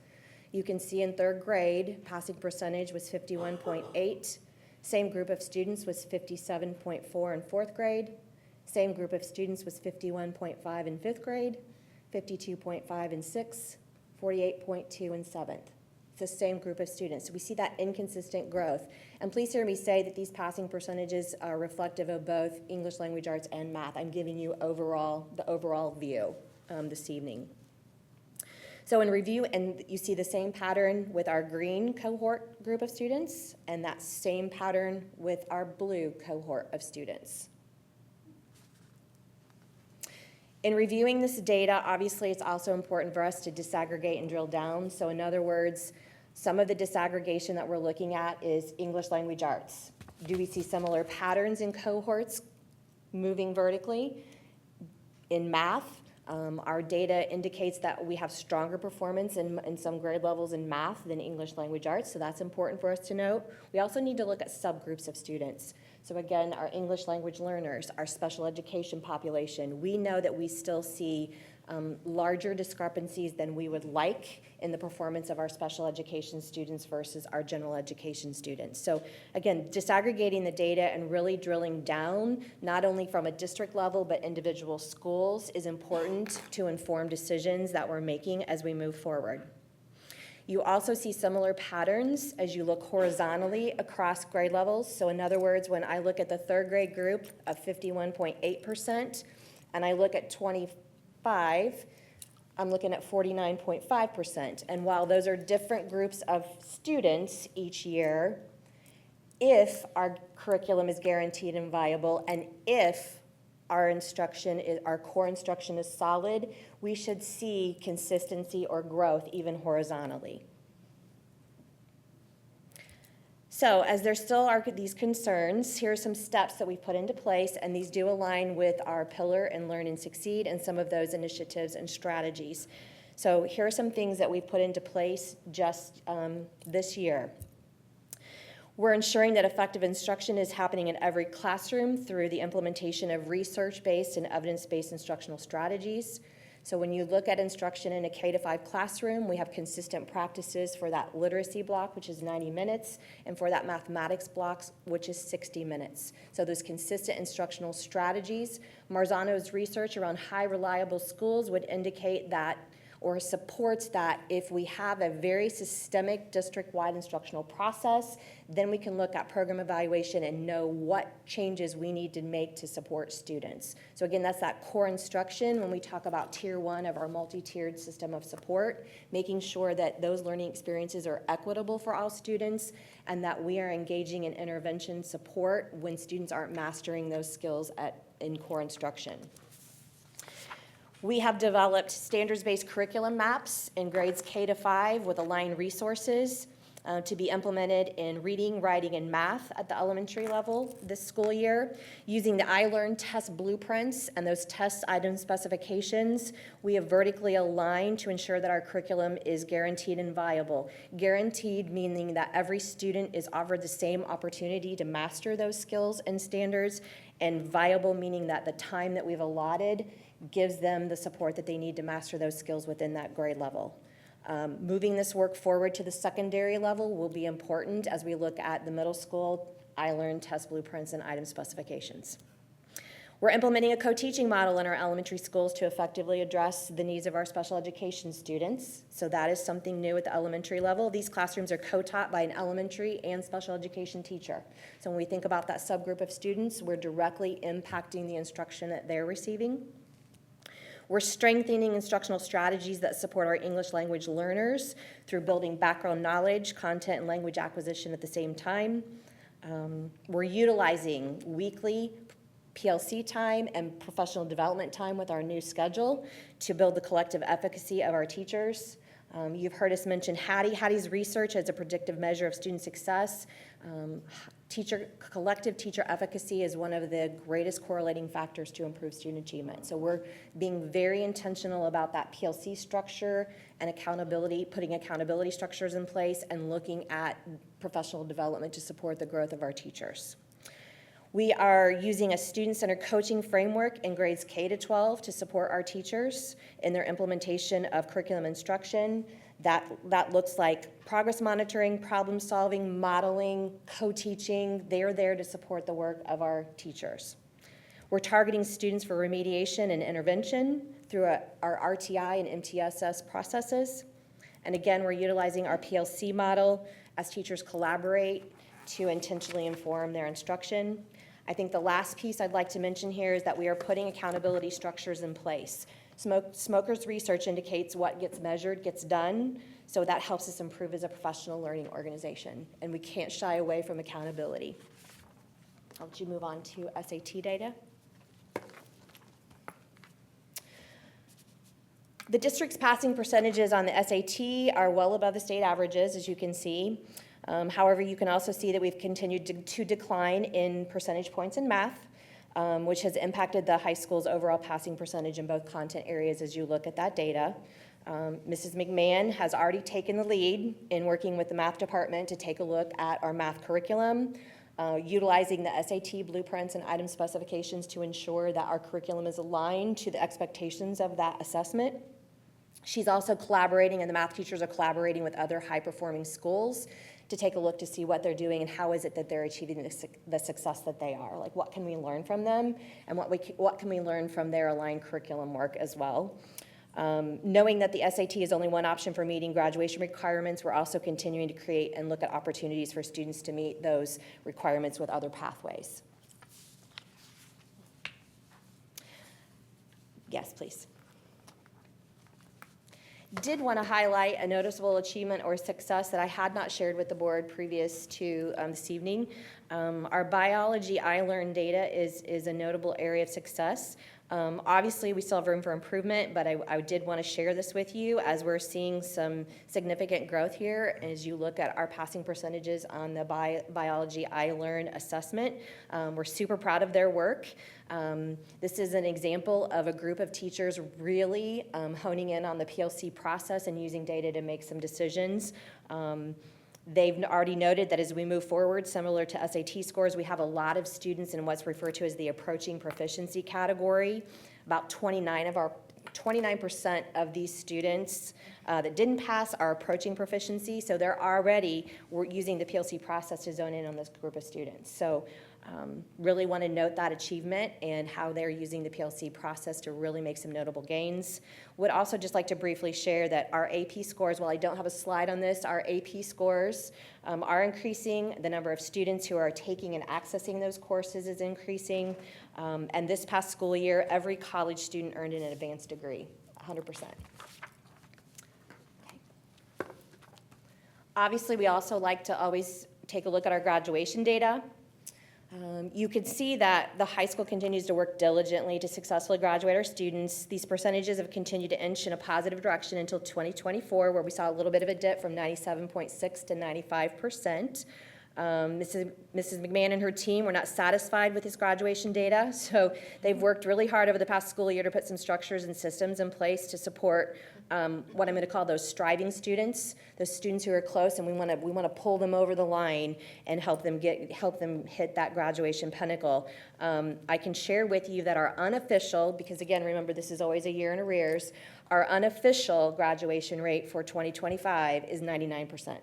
you can see in third grade, passing percentage was 51.8. Same group of students was 57.4 in fourth grade. Same group of students was 51.5 in fifth grade. 52.5 in 6th, 48.2 in 7th. It's the same group of students. So we see that inconsistent growth. And please hear me say that these passing percentages are reflective of both English language arts and math. I'm giving you the overall view this evening. So in review, and you see the same pattern with our green cohort group of students, and that same pattern with our blue cohort of students. In reviewing this data, obviously it's also important for us to disaggregate and drill down. So in other words, some of the disaggregation that we're looking at is English language arts. Do we see similar patterns in cohorts moving vertically? In math, our data indicates that we have stronger performance in some grade levels in math than English language arts, so that's important for us to note. We also need to look at subgroups of students. So again, our English language learners, our special education population, we know that we still see larger discrepancies than we would like in the performance of our special education students versus our general education students. So again, disaggregating the data and really drilling down, not only from a district level, but individual schools is important to inform decisions that we're making as we move forward. You also see similar patterns as you look horizontally across grade levels. So in other words, when I look at the third grade group of 51.8%, and I look at 25, I'm looking at 49.5%. And while those are different groups of students each year, if our curriculum is guaranteed and viable, and if our core instruction is solid, we should see consistency or growth even horizontally. So as there still are these concerns, here are some steps that we've put into place, and these do align with our pillar and Learn and Succeed and some of those initiatives and strategies. So here are some things that we've put into place just this year. We're ensuring that effective instruction is happening in every classroom through the implementation of research-based and evidence-based instructional strategies. So when you look at instruction in a K-5 classroom, we have consistent practices for that literacy block, which is 90 minutes, and for that mathematics block, which is 60 minutes. So those consistent instructional strategies. Marzano's research around high reliable schools would indicate that, or supports that, if we have a very systemic district-wide instructional process, then we can look at program evaluation and know what changes we need to make to support students. So again, that's that core instruction when we talk about tier 1 of our multi-tiered system of support, making sure that those learning experiences are equitable for all students and that we are engaging in intervention support when students aren't mastering those skills in core instruction. We have developed standards-based curriculum maps in grades K-5 with aligned resources to be implemented in reading, writing, and math at the elementary level this school year. Using the iLearn test blueprints and those test item specifications, we have vertically aligned to ensure that our curriculum is guaranteed and viable. Guaranteed meaning that every student is offered the same opportunity to master those skills and standards, and viable meaning that the time that we've allotted gives them the support that they need to master those skills within that grade level. Moving this work forward to the secondary level will be important as we look at the middle school iLearn test blueprints and item specifications. We're implementing a co-teaching model in our elementary schools to effectively address the needs of our special education students. So that is something new at the elementary level. These classrooms are co-taught by an elementary and special education teacher. So when we think about that subgroup of students, we're directly impacting the instruction that they're receiving. We're strengthening instructional strategies that support our English language learners through building background knowledge, content, and language acquisition at the same time. We're utilizing weekly PLC time and professional development time with our new schedule to build the collective efficacy of our teachers. You've heard us mention Hattie. Hattie's research as a predictive measure of student success. Collective teacher efficacy is one of the greatest correlating factors to improve student achievement. So we're being very intentional about that PLC structure and accountability, putting accountability structures in place and looking at professional development to support the growth of our teachers. We are using a student-centered coaching framework in grades K-12 to support our teachers in their implementation of curriculum instruction. That looks like progress monitoring, problem solving, modeling, co-teaching. They're there to support the work of our teachers. We're targeting students for remediation and intervention through our RTI and MTSS processes. And again, we're utilizing our PLC model as teachers collaborate to intentionally inform their instruction. I think the last piece I'd like to mention here is that we are putting accountability structures in place. Smokers research indicates what gets measured gets done, so that helps us improve as a professional learning organization, and we can't shy away from accountability. I'll let you move on to SAT data. The district's passing percentages on the SAT are well above the state averages, as you can see. However, you can also see that we've continued to decline in percentage points in math, which has impacted the high school's overall passing percentage in both content areas as you look at that data. Mrs. McMahon has already taken the lead in working with the math department to take a look at our math curriculum, utilizing the SAT blueprints and item specifications to ensure that our curriculum is aligned to the expectations of that assessment. She's also collaborating, and the math teachers are collaborating with other high-performing schools to take a look to see what they're doing and how is it that they're achieving the success that they are. Like, what can we learn from them, and what can we learn from their aligned curriculum work as well. Knowing that the SAT is only one option for meeting graduation requirements, we're also continuing to create and look at opportunities for students to meet those requirements with other pathways. Yes, please. Did want to highlight a noticeable achievement or success that I had not shared with the board previous to this evening. Our biology iLearn data is a notable area of success. Obviously, we still have room for improvement, but I did want to share this with you as we're seeing some significant growth here as you look at our passing percentages on the biology iLearn assessment. We're super proud of their work. This is an example of a group of teachers really honing in on the PLC process and using data to make some decisions. They've already noted that as we move forward, similar to SAT scores, we have a lot of students in what's referred to as the approaching proficiency category. About 29% of these students that didn't pass are approaching proficiency, so we're using the PLC process to zone in on this group of students. So really want to note that achievement and how they're using the PLC process to really make some notable gains. Would also just like to briefly share that our AP scores, while I don't have a slide on this, our AP scores are increasing. The number of students who are taking and accessing those courses is increasing. And this past school year, every college student earned an advanced degree, 100%. Okay. Obviously, we also like to always take a look at our graduation data. You can see that the high school continues to work diligently to successfully graduate our students. These percentages have continued to inch in a positive direction until 2024, where we saw a little bit of a dip from 97.6 to 95%. Mrs. McMahon and her team were not satisfied with this graduation data, so they've worked really hard over the past school year to put some structures and systems in place to support what I'm going to call those striving students, those students who are close, and we want to pull them over the line and help them hit that graduation pinnacle. I can share with you that our unofficial, because again, remember this is always a year in arrears, our unofficial graduation rate for 2025 is 99%.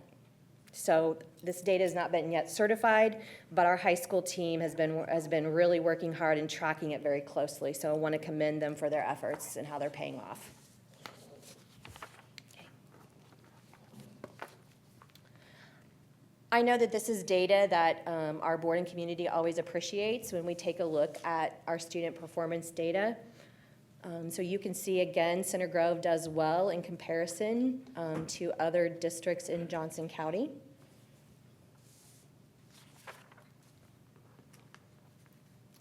So this data has not been yet certified, but our high school team has been really working hard and tracking it very closely. So I want to commend them for their efforts and how they're paying off. Okay. I know that this is data that our board and community always appreciates when we take a look at our student performance data. So you can see again, Center Grove does well in comparison to other districts in Johnson County.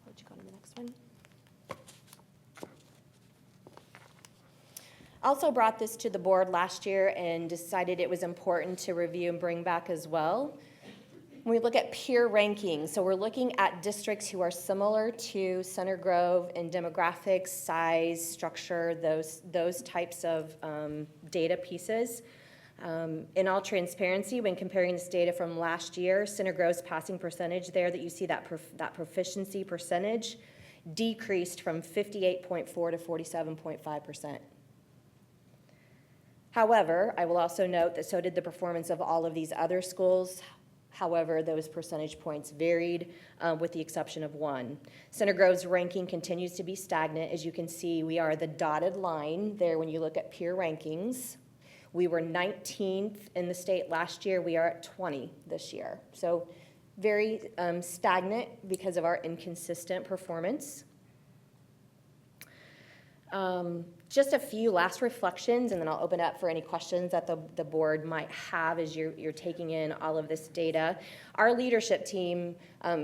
Would you go to the next one? Also brought this to the board last year and decided it was important to review and bring back as well. When we look at peer rankings, so we're looking at districts who are similar to Center Grove in demographics, size, structure, those types of data pieces. In all transparency, when comparing this data from last year, Center Grove's passing percentage there that you see that proficiency percentage decreased from 58.4 to 47.5%. However, I will also note that so did the performance of all of these other schools. However, those percentage points varied with the exception of one. Center Grove's ranking continues to be stagnant. As you can see, we are the dotted line there when you look at peer rankings. We were 19th in the state last year. We are at 20 this year. So very stagnant because of our inconsistent performance. Just a few last reflections, and then I'll open up for any questions that the board might have as you're taking in all of this data. Our leadership team,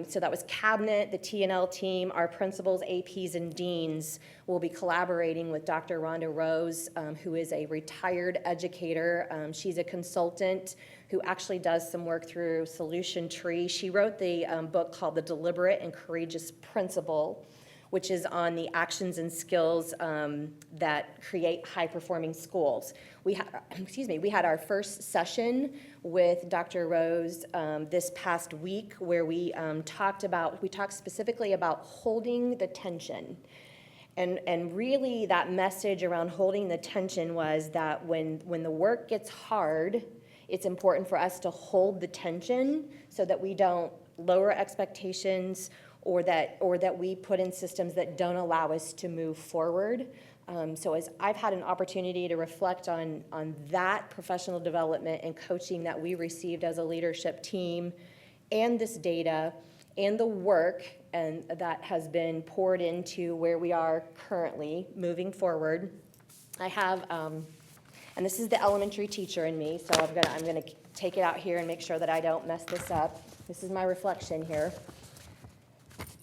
so that was cabinet, the T&L team, our principals, APs, and deans will be collaborating with Dr. Rhonda Rose, who is a retired educator. She's a consultant who actually does some work through Solution Tree. She wrote the book called The Deliberate and Courageous Principal, which is on the actions and skills that create high-performing schools. We had our first session with Dr. Rose this past week where we talked specifically about holding the tension. And really that message around holding the tension was that when the work gets hard, it's important for us to hold the tension so that we don't lower expectations or that we put in systems that don't allow us to move forward. So as I've had an opportunity to reflect on that professional development and coaching that we received as a leadership team and this data and the work and that has been poured into where we are currently moving forward, I have, and this is the elementary teacher in me, so I'm gonna take it out here and make sure that I don't mess this up. This is my reflection here.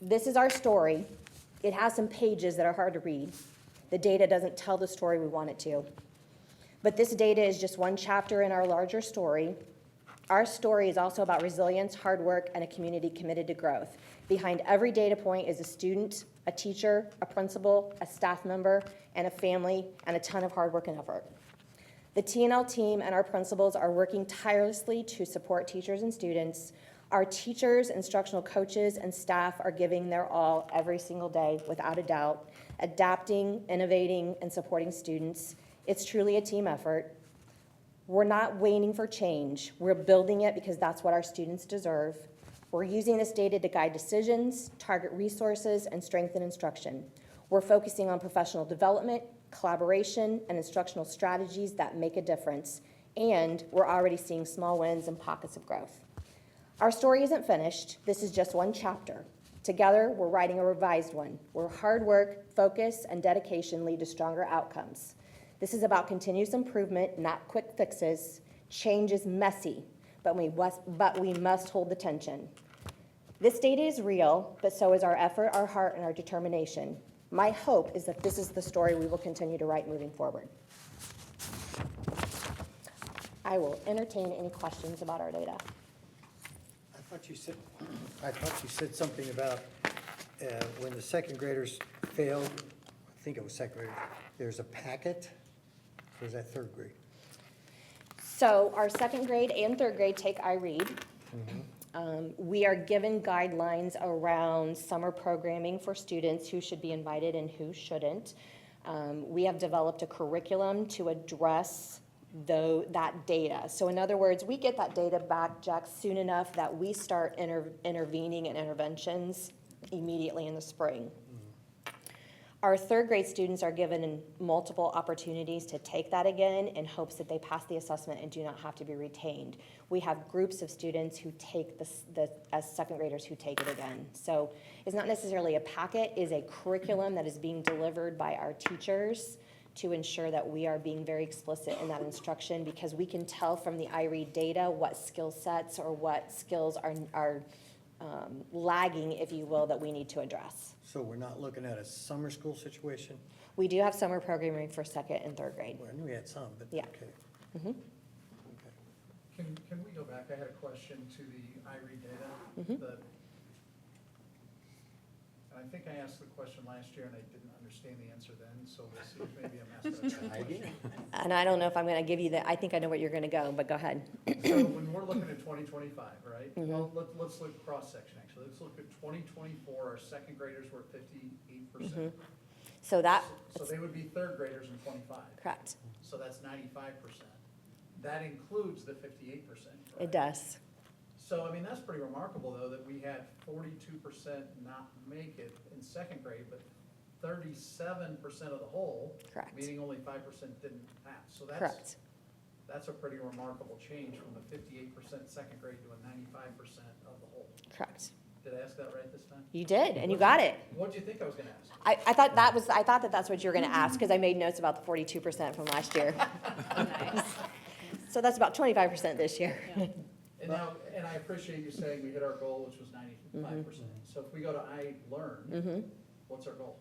This is our story. It has some pages that are hard to read. The data doesn't tell the story we want it to. But this data is just one chapter in our larger story. Our story is also about resilience, hard work, and a community committed to growth. Behind every data point is a student, a teacher, a principal, a staff member, and a family, and a ton of hard work and effort. The T&L team and our principals are working tirelessly to support teachers and students. Our teachers, instructional coaches, and staff are giving their all every single day, without a doubt, adapting, innovating, and supporting students. It's truly a team effort. We're not waiting for change. We're building it because that's what our students deserve. We're using this data to guide decisions, target resources, and strengthen instruction. We're focusing on professional development, collaboration, and instructional strategies that make a difference. And we're already seeing small wins and pockets of growth. Our story isn't finished. This is just one chapter. Together, we're writing a revised one, where hard work, focus, and dedication lead to stronger outcomes. This is about continuous improvement, not quick fixes. Change is messy, but we must hold the tension. This data is real, but so is our effort, our heart, and our determination. My hope is that this is the story we will continue to write moving forward. I will entertain any questions about our data. I thought you said something about when the second graders failed, I think it was second grade, there's a packet, or is that third grade? So our second grade and third grade take iRead. We are given guidelines around summer programming for students who should be invited and who shouldn't. We have developed a curriculum to address that data. So in other words, we get that data back, Jack, soon enough that we start intervening in interventions immediately in the spring. Our third grade students are given multiple opportunities to take that again in hopes that they pass the assessment and do not have to be retained. We have groups of students who take as second graders who take it again. So it's not necessarily a packet, it's a curriculum that is being delivered by our teachers to ensure that we are being very explicit in that instruction, because we can tell from the iRead data what skill sets or what skills are lagging, if you will, that we need to address. So we're not looking at a summer school situation? We do have summer programming for second and third grade. Well, I knew we had some, but Yeah. okay. Mm-hmm. Can we go back? I had a question to the iRead data. Mm-hmm. And I think I asked the question last year and I didn't understand the answer then, so we'll see if maybe I'm asking a better question. And I don't know if I'm going to give you I think I know what you're going to go, but go ahead. So when we're looking at 2025, right? Mhm. Well, let's look cross-section, actually. Let's look at 2024. Our second graders were 58%. So that. So they would be third graders in 25. Correct. So that's 95%. That includes the 58%. It does. So, I mean, that's pretty remarkable, though, that we had 42% not make it in second grade, but 37% of the whole. Correct. Meaning only 5% didn't pass. So Correct. that's a pretty remarkable change from the 58% second grade to a 95% of the whole. Correct. Did I ask that right this time? You did, and you got it. What'd you think I was gonna ask? I thought that that's what you were gonna ask, because I made notes about the 42% from last year. So that's about 25% this year. And now, and I appreciate you saying we hit our goal, which was 95%. So if we go to I Learn, what's our goal?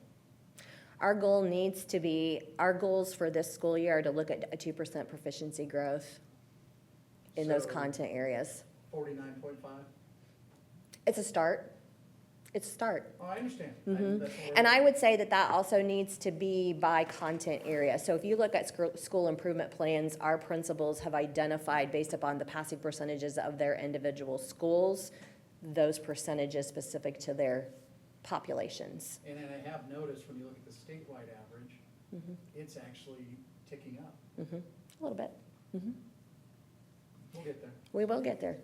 Our goal needs to be, our goals for this school year are to look at a 2% proficiency growth in those So- content areas. 49.5? It's a start. It's a start. Oh, I understand. And I would say that that also needs to be by content area. So if you look at school improvement plans, our principals have identified, based upon the passing percentages of their individual schools, those percentages specific to their populations. And then I have noticed when you look at the statewide average, it's actually ticking up. A little bit. We'll get there. We will get there.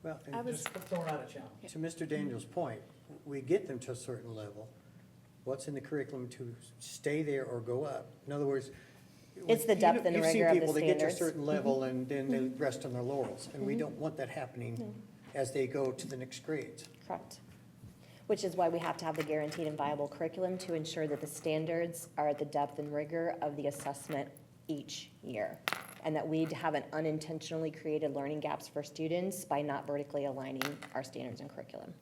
Well, I and was- Just throwing out a challenge. to Mr. Daniels' point, we get them to a certain level. What's in the curriculum to stay there or go up? In other words. It's the depth and rigor of the You've seen people that get to a standards. certain level and then they rest on their laurels. And we don't want that happening as they go to the next grades. Correct. Which is why we have to have the guaranteed and viable curriculum to ensure that the standards are at the depth and rigor of the assessment each year. And that we haven't unintentionally created learning gaps for students by not vertically aligning our standards and curriculum.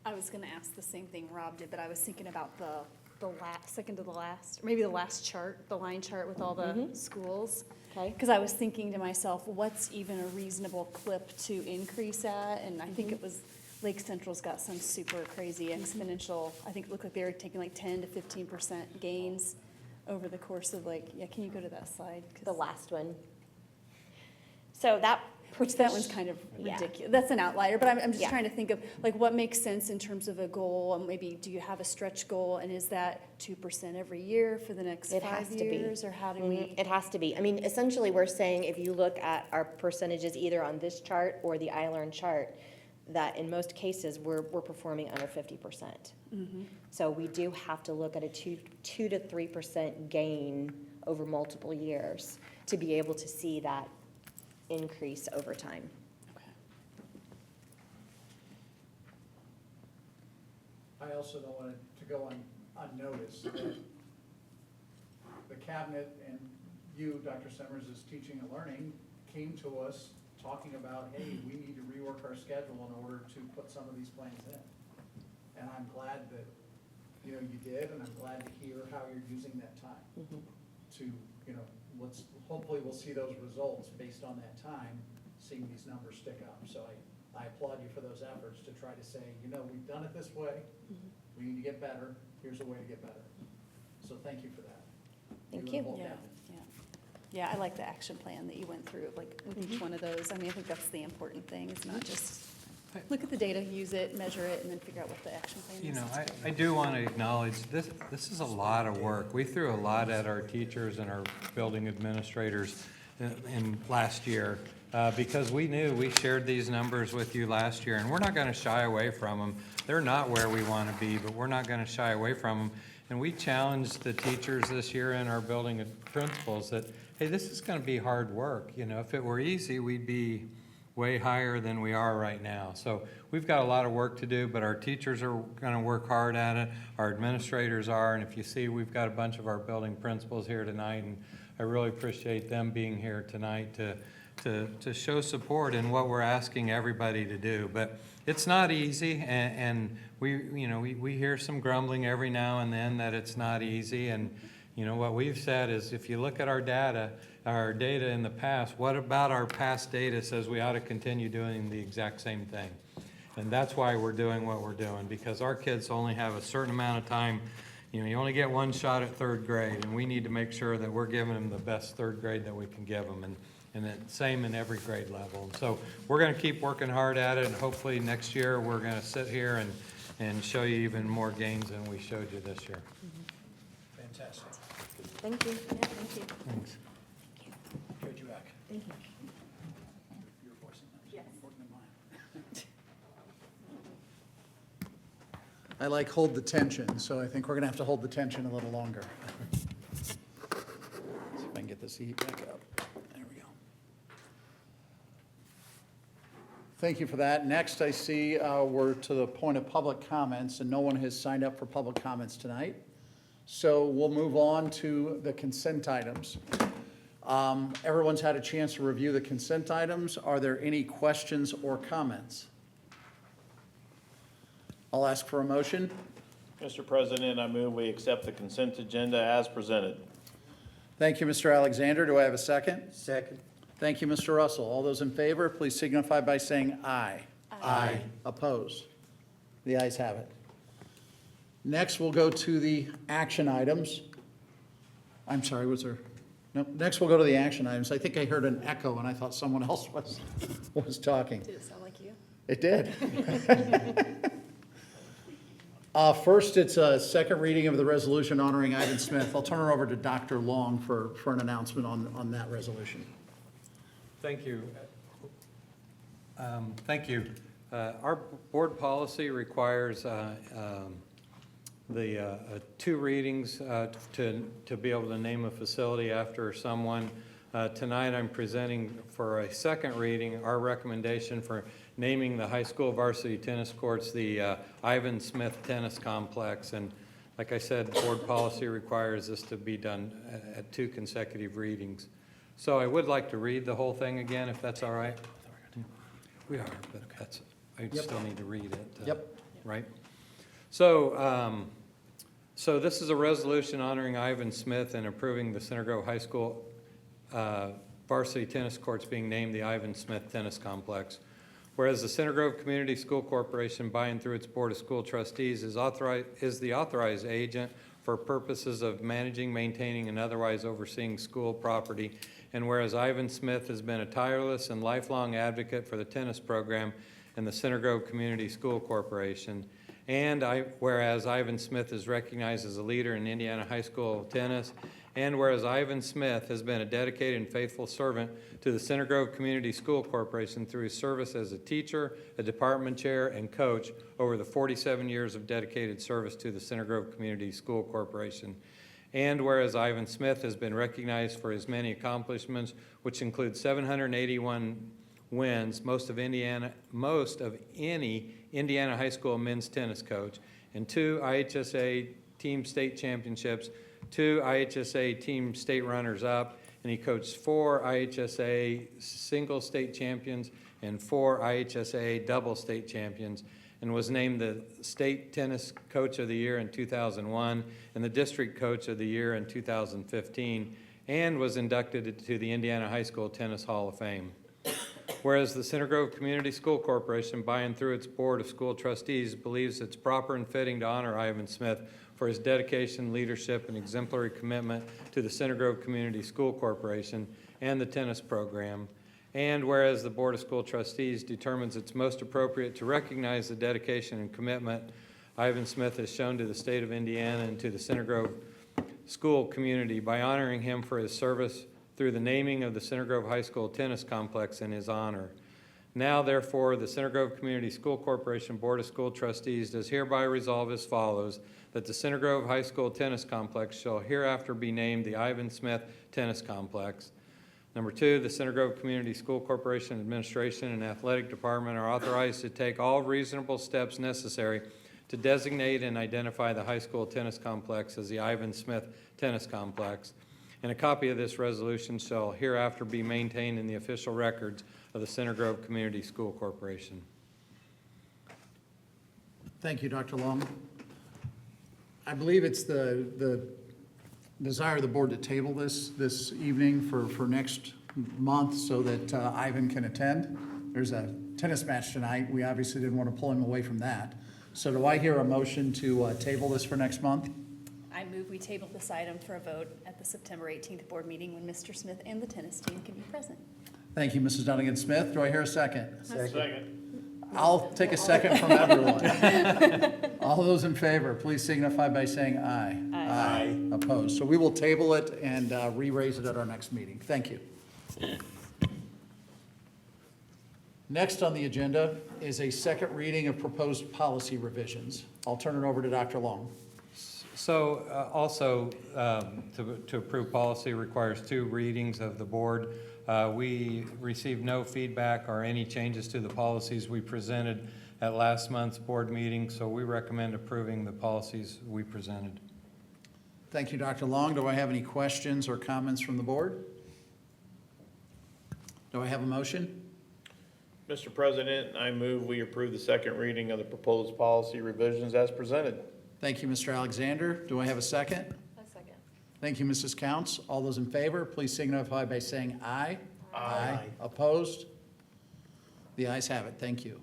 I was gonna ask the same thing Rob did, but I was thinking about the last, second to the last, or maybe the last chart, the line chart with all the schools. Okay. Because I was thinking to myself, what's even a reasonable clip to increase at? And I think it was Lake Central's got some super crazy exponential, I think it looked like they were taking like 10 to 15% gains over the course of like, yeah, can you go to that slide? 'Cause- The last one. So that. Which that one's kind of Yeah. ridiculous. That's an outlier, but I'm just Yeah. trying to think of, like, what makes sense in terms of a goal, and maybe do you have a stretch goal, and is that 2% every year for the next It has 5 to be. years, or how do we? It has to be. I mean, essentially, we're saying if you look at our percentages either on this chart or the iLearn chart, that in most cases, we're performing under 50%. So we do have to look at a 2 to 3% gain over multiple years to be able to see that increase over time. I also don't want it to go unnoticed that the cabinet and you, Dr. Summers, as teaching and learning, came to us talking about, hey, we need to rework our schedule in order to put some of these plans in. And I'm glad that, you did, and I'm glad to hear how you're using that time to, hopefully we'll see those results based on that time, seeing these numbers stick up. So I applaud you for those efforts to try to say, we've done it this way, we need to get better, here's a way to get better. So thank you for that. Thank and you. the whole Yeah, cabinet. yeah, I like the action plan that you went through, like, with each one of those. I mean, I think that's the important thing, it's not just look at the data, use it, measure it, and then figure out what the action plan is. That's great. I do want to acknowledge, this is a lot of work. We threw a lot at our teachers and our building administrators in last year, because we knew, we shared these numbers with you last year, and we're not going to shy away from them. They're not where we want to be, but we're not going to shy away from them. And we challenged the teachers this year and our building principals that, hey, this is going to be hard work. If it were easy, we'd be way higher than we are right now. So we've got a lot of work to do, but our teachers are going to work hard at it. Our administrators are, and if you see, we've got a bunch of our building principals here tonight, and I really appreciate them being here tonight to show support in what we're asking everybody to do. But it's not easy, and we hear some grumbling every now and then that it's not easy. And what we've said is, if you look at our data in the past, what about our past data says we ought to continue doing the exact same thing? And that's why we're doing what we're doing, because our kids only have a certain amount of time. You only get one shot at third grade, and we need to make sure that we're giving them the best third grade that we can give them, and the same in every grade level. And so we're going to keep working hard at it, and hopefully next year we're going to sit here and show you even more gains than we showed you this year. Fantastic. Thank you. Yeah, thank you. Thanks. Good, you back. Thank you. I like hold the tension, so I think we're gonna have to hold the tension a little longer. See if I can get this heat back up. There we go. Thank you for that. Next, I see we're to the point of public comments, and no one has signed up for public comments tonight. So we'll move on to the consent items. Everyone's had a chance to review the consent items. Are there any questions or comments? I'll ask for a motion. Mr. President, I move we accept the consent agenda as presented. Thank you, Mr. Alexander. Do I have a second? Second. Thank you, Mr. Russell. All those in favor, please signify by saying aye. Aye. Opposed? The ayes have it. Next, we'll go to the action items. I'm sorry, was there? No, next we'll go to the action items. I think I heard an echo and I thought someone else was talking. Did it sound like you? It did. First, it's a second reading of the resolution honoring Ivan Smith. I'll turn it over to Dr. Long for an announcement on that resolution. Thank you. Thank you. Our board policy requires the two readings to be able to name a facility after someone. Tonight I'm presenting for a second reading our recommendation for naming the high school varsity tennis courts the Ivan Smith Tennis Complex. And like I said, board policy requires this to be done at 2 consecutive readings. So I would like to read the whole thing again, if that's all right. We are, but I still need to read it. Yep. Right? So, so this is a resolution honoring Ivan Smith and approving the Center Grove High School varsity tennis courts being named the Ivan Smith Tennis Complex. Whereas the Center Grove Community School Corporation, by and through its Board of School Trustees, is the authorized agent for purposes of managing, maintaining, and otherwise overseeing school property. And whereas Ivan Smith has been a tireless and lifelong advocate for the tennis program in the Center Grove Community School Corporation, and whereas Ivan Smith is recognized as a leader in Indiana high school tennis, and whereas Ivan Smith has been a dedicated and faithful servant to the Center Grove Community School Corporation through his service as a teacher, a department chair, and coach over the 47 years of dedicated service to the Center Grove Community School Corporation. And whereas Ivan Smith has been recognized for his many accomplishments, which include 781 wins, most of any Indiana high school men's tennis coach, and 2 IHSA team state championships, 2 IHSA team state runners-up, and he coached 4 IHSA single state champions and 4 IHSA double state champions, and was named the State Tennis Coach of the Year in 2001 and the District Coach of the Year in 2015, and was inducted to the Indiana High School Tennis Hall of Fame. Whereas the Center Grove Community School Corporation, by and through its Board of School Trustees, believes it's proper and fitting to honor Ivan Smith for his dedication, leadership, and exemplary commitment to the Center Grove Community School Corporation and the tennis program. And whereas the Board of School Trustees determines it's most appropriate to recognize the dedication and commitment Ivan Smith has shown to the state of Indiana and to the Center Grove school community by honoring him for his service through the naming of the Center Grove High School Tennis Complex in his honor. Now, therefore, the Center Grove Community School Corporation Board of School Trustees does hereby resolve as follows, that the Center Grove High School Tennis Complex shall hereafter be named the Ivan Smith Tennis Complex. Number 2, the Center Grove Community School Corporation Administration and Athletic Department are authorized to take all reasonable steps necessary to designate and identify the high school tennis complex as the Ivan Smith Tennis Complex. And a copy of this resolution shall hereafter be maintained in the official records of the Center Grove Community School Corporation. Thank you, Dr. Long. I believe it's the desire of the board to table this evening for next month so that Ivan can attend. There's a tennis match tonight. We obviously didn't want to pull him away from that. So do I hear a motion to table this for next month? I move we table this item for a vote at the September 18th board meeting when Mr. Smith and the tennis team can be present. Thank you, Mrs. Dunnigan-Smith. Do I hear a second? Second. I'll take a second from everyone. All those in favor, please signify by saying aye. Aye. Opposed. So we will table it and re-raise it at our next meeting. Thank you. Next on the agenda is a second reading of proposed policy revisions. I'll turn it over to Dr. Long. So also, to approve policy requires 2 readings of the board. We received no feedback or any changes to the policies we presented at last month's board meeting, so we recommend approving the policies we presented. Thank you, Dr. Long. Do I have any questions or comments from the board? Do I have a motion? Mr. President, I move we approve the second reading of the proposed policy revisions as presented. Thank you, Mr. Alexander. Do I have a second? A second. Thank you, Mrs. Counts. All those in favor, please signify by saying aye. Aye. Opposed? The ayes have it. Thank you.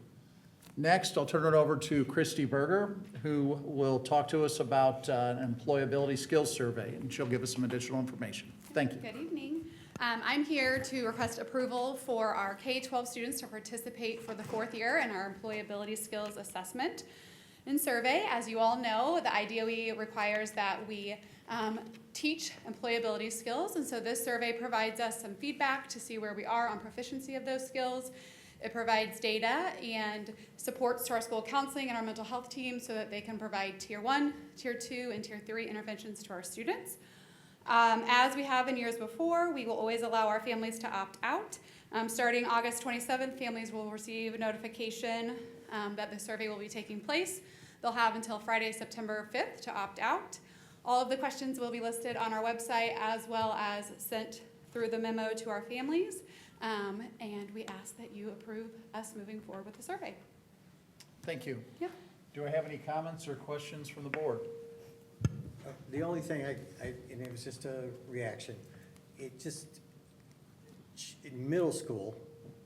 Next, I'll turn it over to Christy Berger, who will talk to us about an employability skills survey, and she'll give us some additional information. Thank you. Good evening. I'm here to request approval for our K-12 students to participate for the 4th year in our employability skills assessment and survey. As you all know, the IDOE requires that we teach employability skills, and so this survey provides us some feedback to see where we are on proficiency of those skills. It provides data and supports to our school counseling and our mental health team so that they can provide Tier 1, Tier 2, and Tier 3 interventions to our students. As we have in years before, we will always allow our families to opt out. Starting August 27th, families will receive a notification that the survey will be taking place. They'll have until Friday, September 5th to opt out. All of the questions will be listed on our website as well as sent through the memo to our families. And we ask that you approve us moving forward with the survey. Thank you. Yep. Do I have any comments or questions from the board? The only thing and it was just a reaction, it just, in middle school,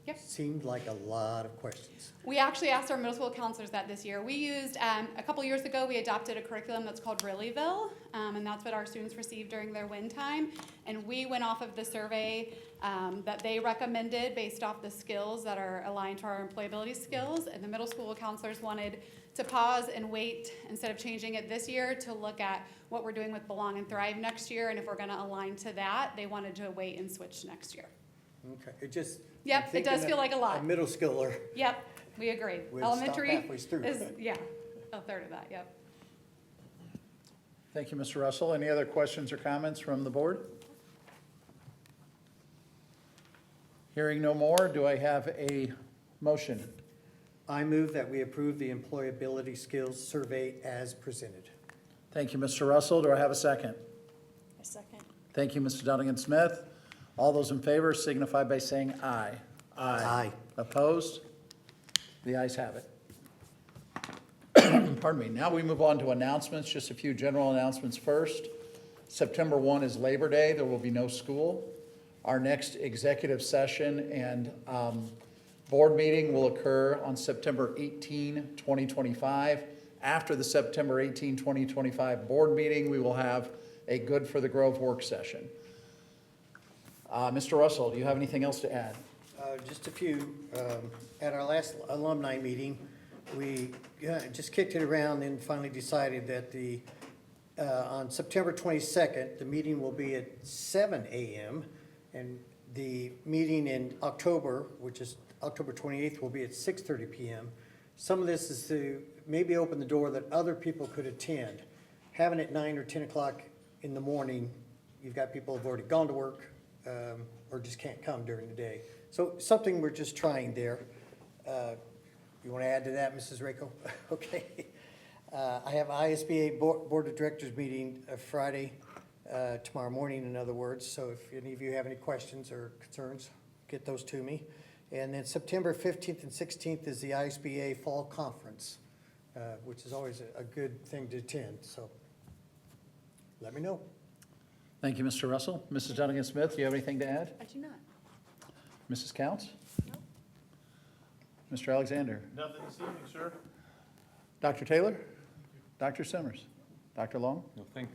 Yep. seemed like a lot of questions. We actually asked our middle school counselors that this year. We used, a couple years ago, we adopted a curriculum that's called Reallyville, and that's what our students received during their WIN time. And we went off of the survey that they recommended based off the skills that are aligned to our employability skills. And the middle school counselors wanted to pause and wait instead of changing it this year to look at what we're doing with Belong and Thrive next year. And if we're gonna align to that, they wanted to wait and switch next year. Okay, it just. Yep, I'm it does thinking feel like a lot. A middle schooler. Yep, we agree. We'll stop Elementary halfway through. is, yeah, a third of that, yep. Thank you, Mr. Russell. Any other questions or comments from the board? Hearing no more, do I have a motion? I move that we approve the employability skills survey as presented. Thank you, Mr. Russell. Do I have a second? A second. Thank you, Mr. Dunnigan-Smith. All those in favor signify by saying aye. Aye. Opposed? The ayes have it. Pardon me. Now we move on to announcements, just a few general announcements first. September 1 is Labor Day. There will be no school. Our next executive session and board meeting will occur on September 18, 2025. After the September 18, 2025 board meeting, we will have a Good for the Grove work session. Mr. Russell, do you have anything else to add? Just a few. At our last alumni meeting, we just kicked it around and finally decided that on September 22nd, the meeting will be at 7 a.m. and the meeting in October, which is October 28th, will be at 6:30 p.m. Some of this is to maybe open the door that other people could attend. Having it 9 or 10 o'clock in the morning, you've got people who've already gone to work or just can't come during the day. So something we're just trying there. You want to add to that, Mrs. Rako? Okay. I have ISBA Board of Directors meeting Friday, tomorrow morning, in other words. So if any of you have any questions or concerns, get those to me. And then September 15th and 16th is the ISBA Fall Conference, which is always a good thing to attend. So let me know. Thank you, Mr. Russell. Mrs. Dunnigan-Smith, do you have anything to add? I do not. Mrs. Counts? Mr. Alexander? Nothing this evening, sir. Dr. Taylor? Dr. Summers? Dr. Long? No, thanks.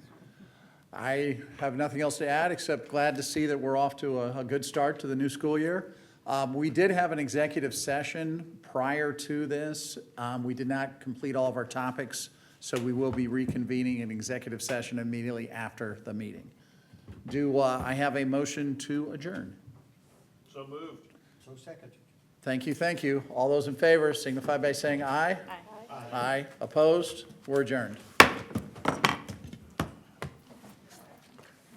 I have nothing else to add, except glad to see that we're off to a good start to the new school year. We did have an executive session prior to this. We did not complete all of our topics, so we will be reconvening an executive session immediately after the meeting. Do I have a motion to adjourn? So moved. So second. Thank you, thank you. All those in favor signify by saying aye. Aye. Aye. Opposed? We're adjourned.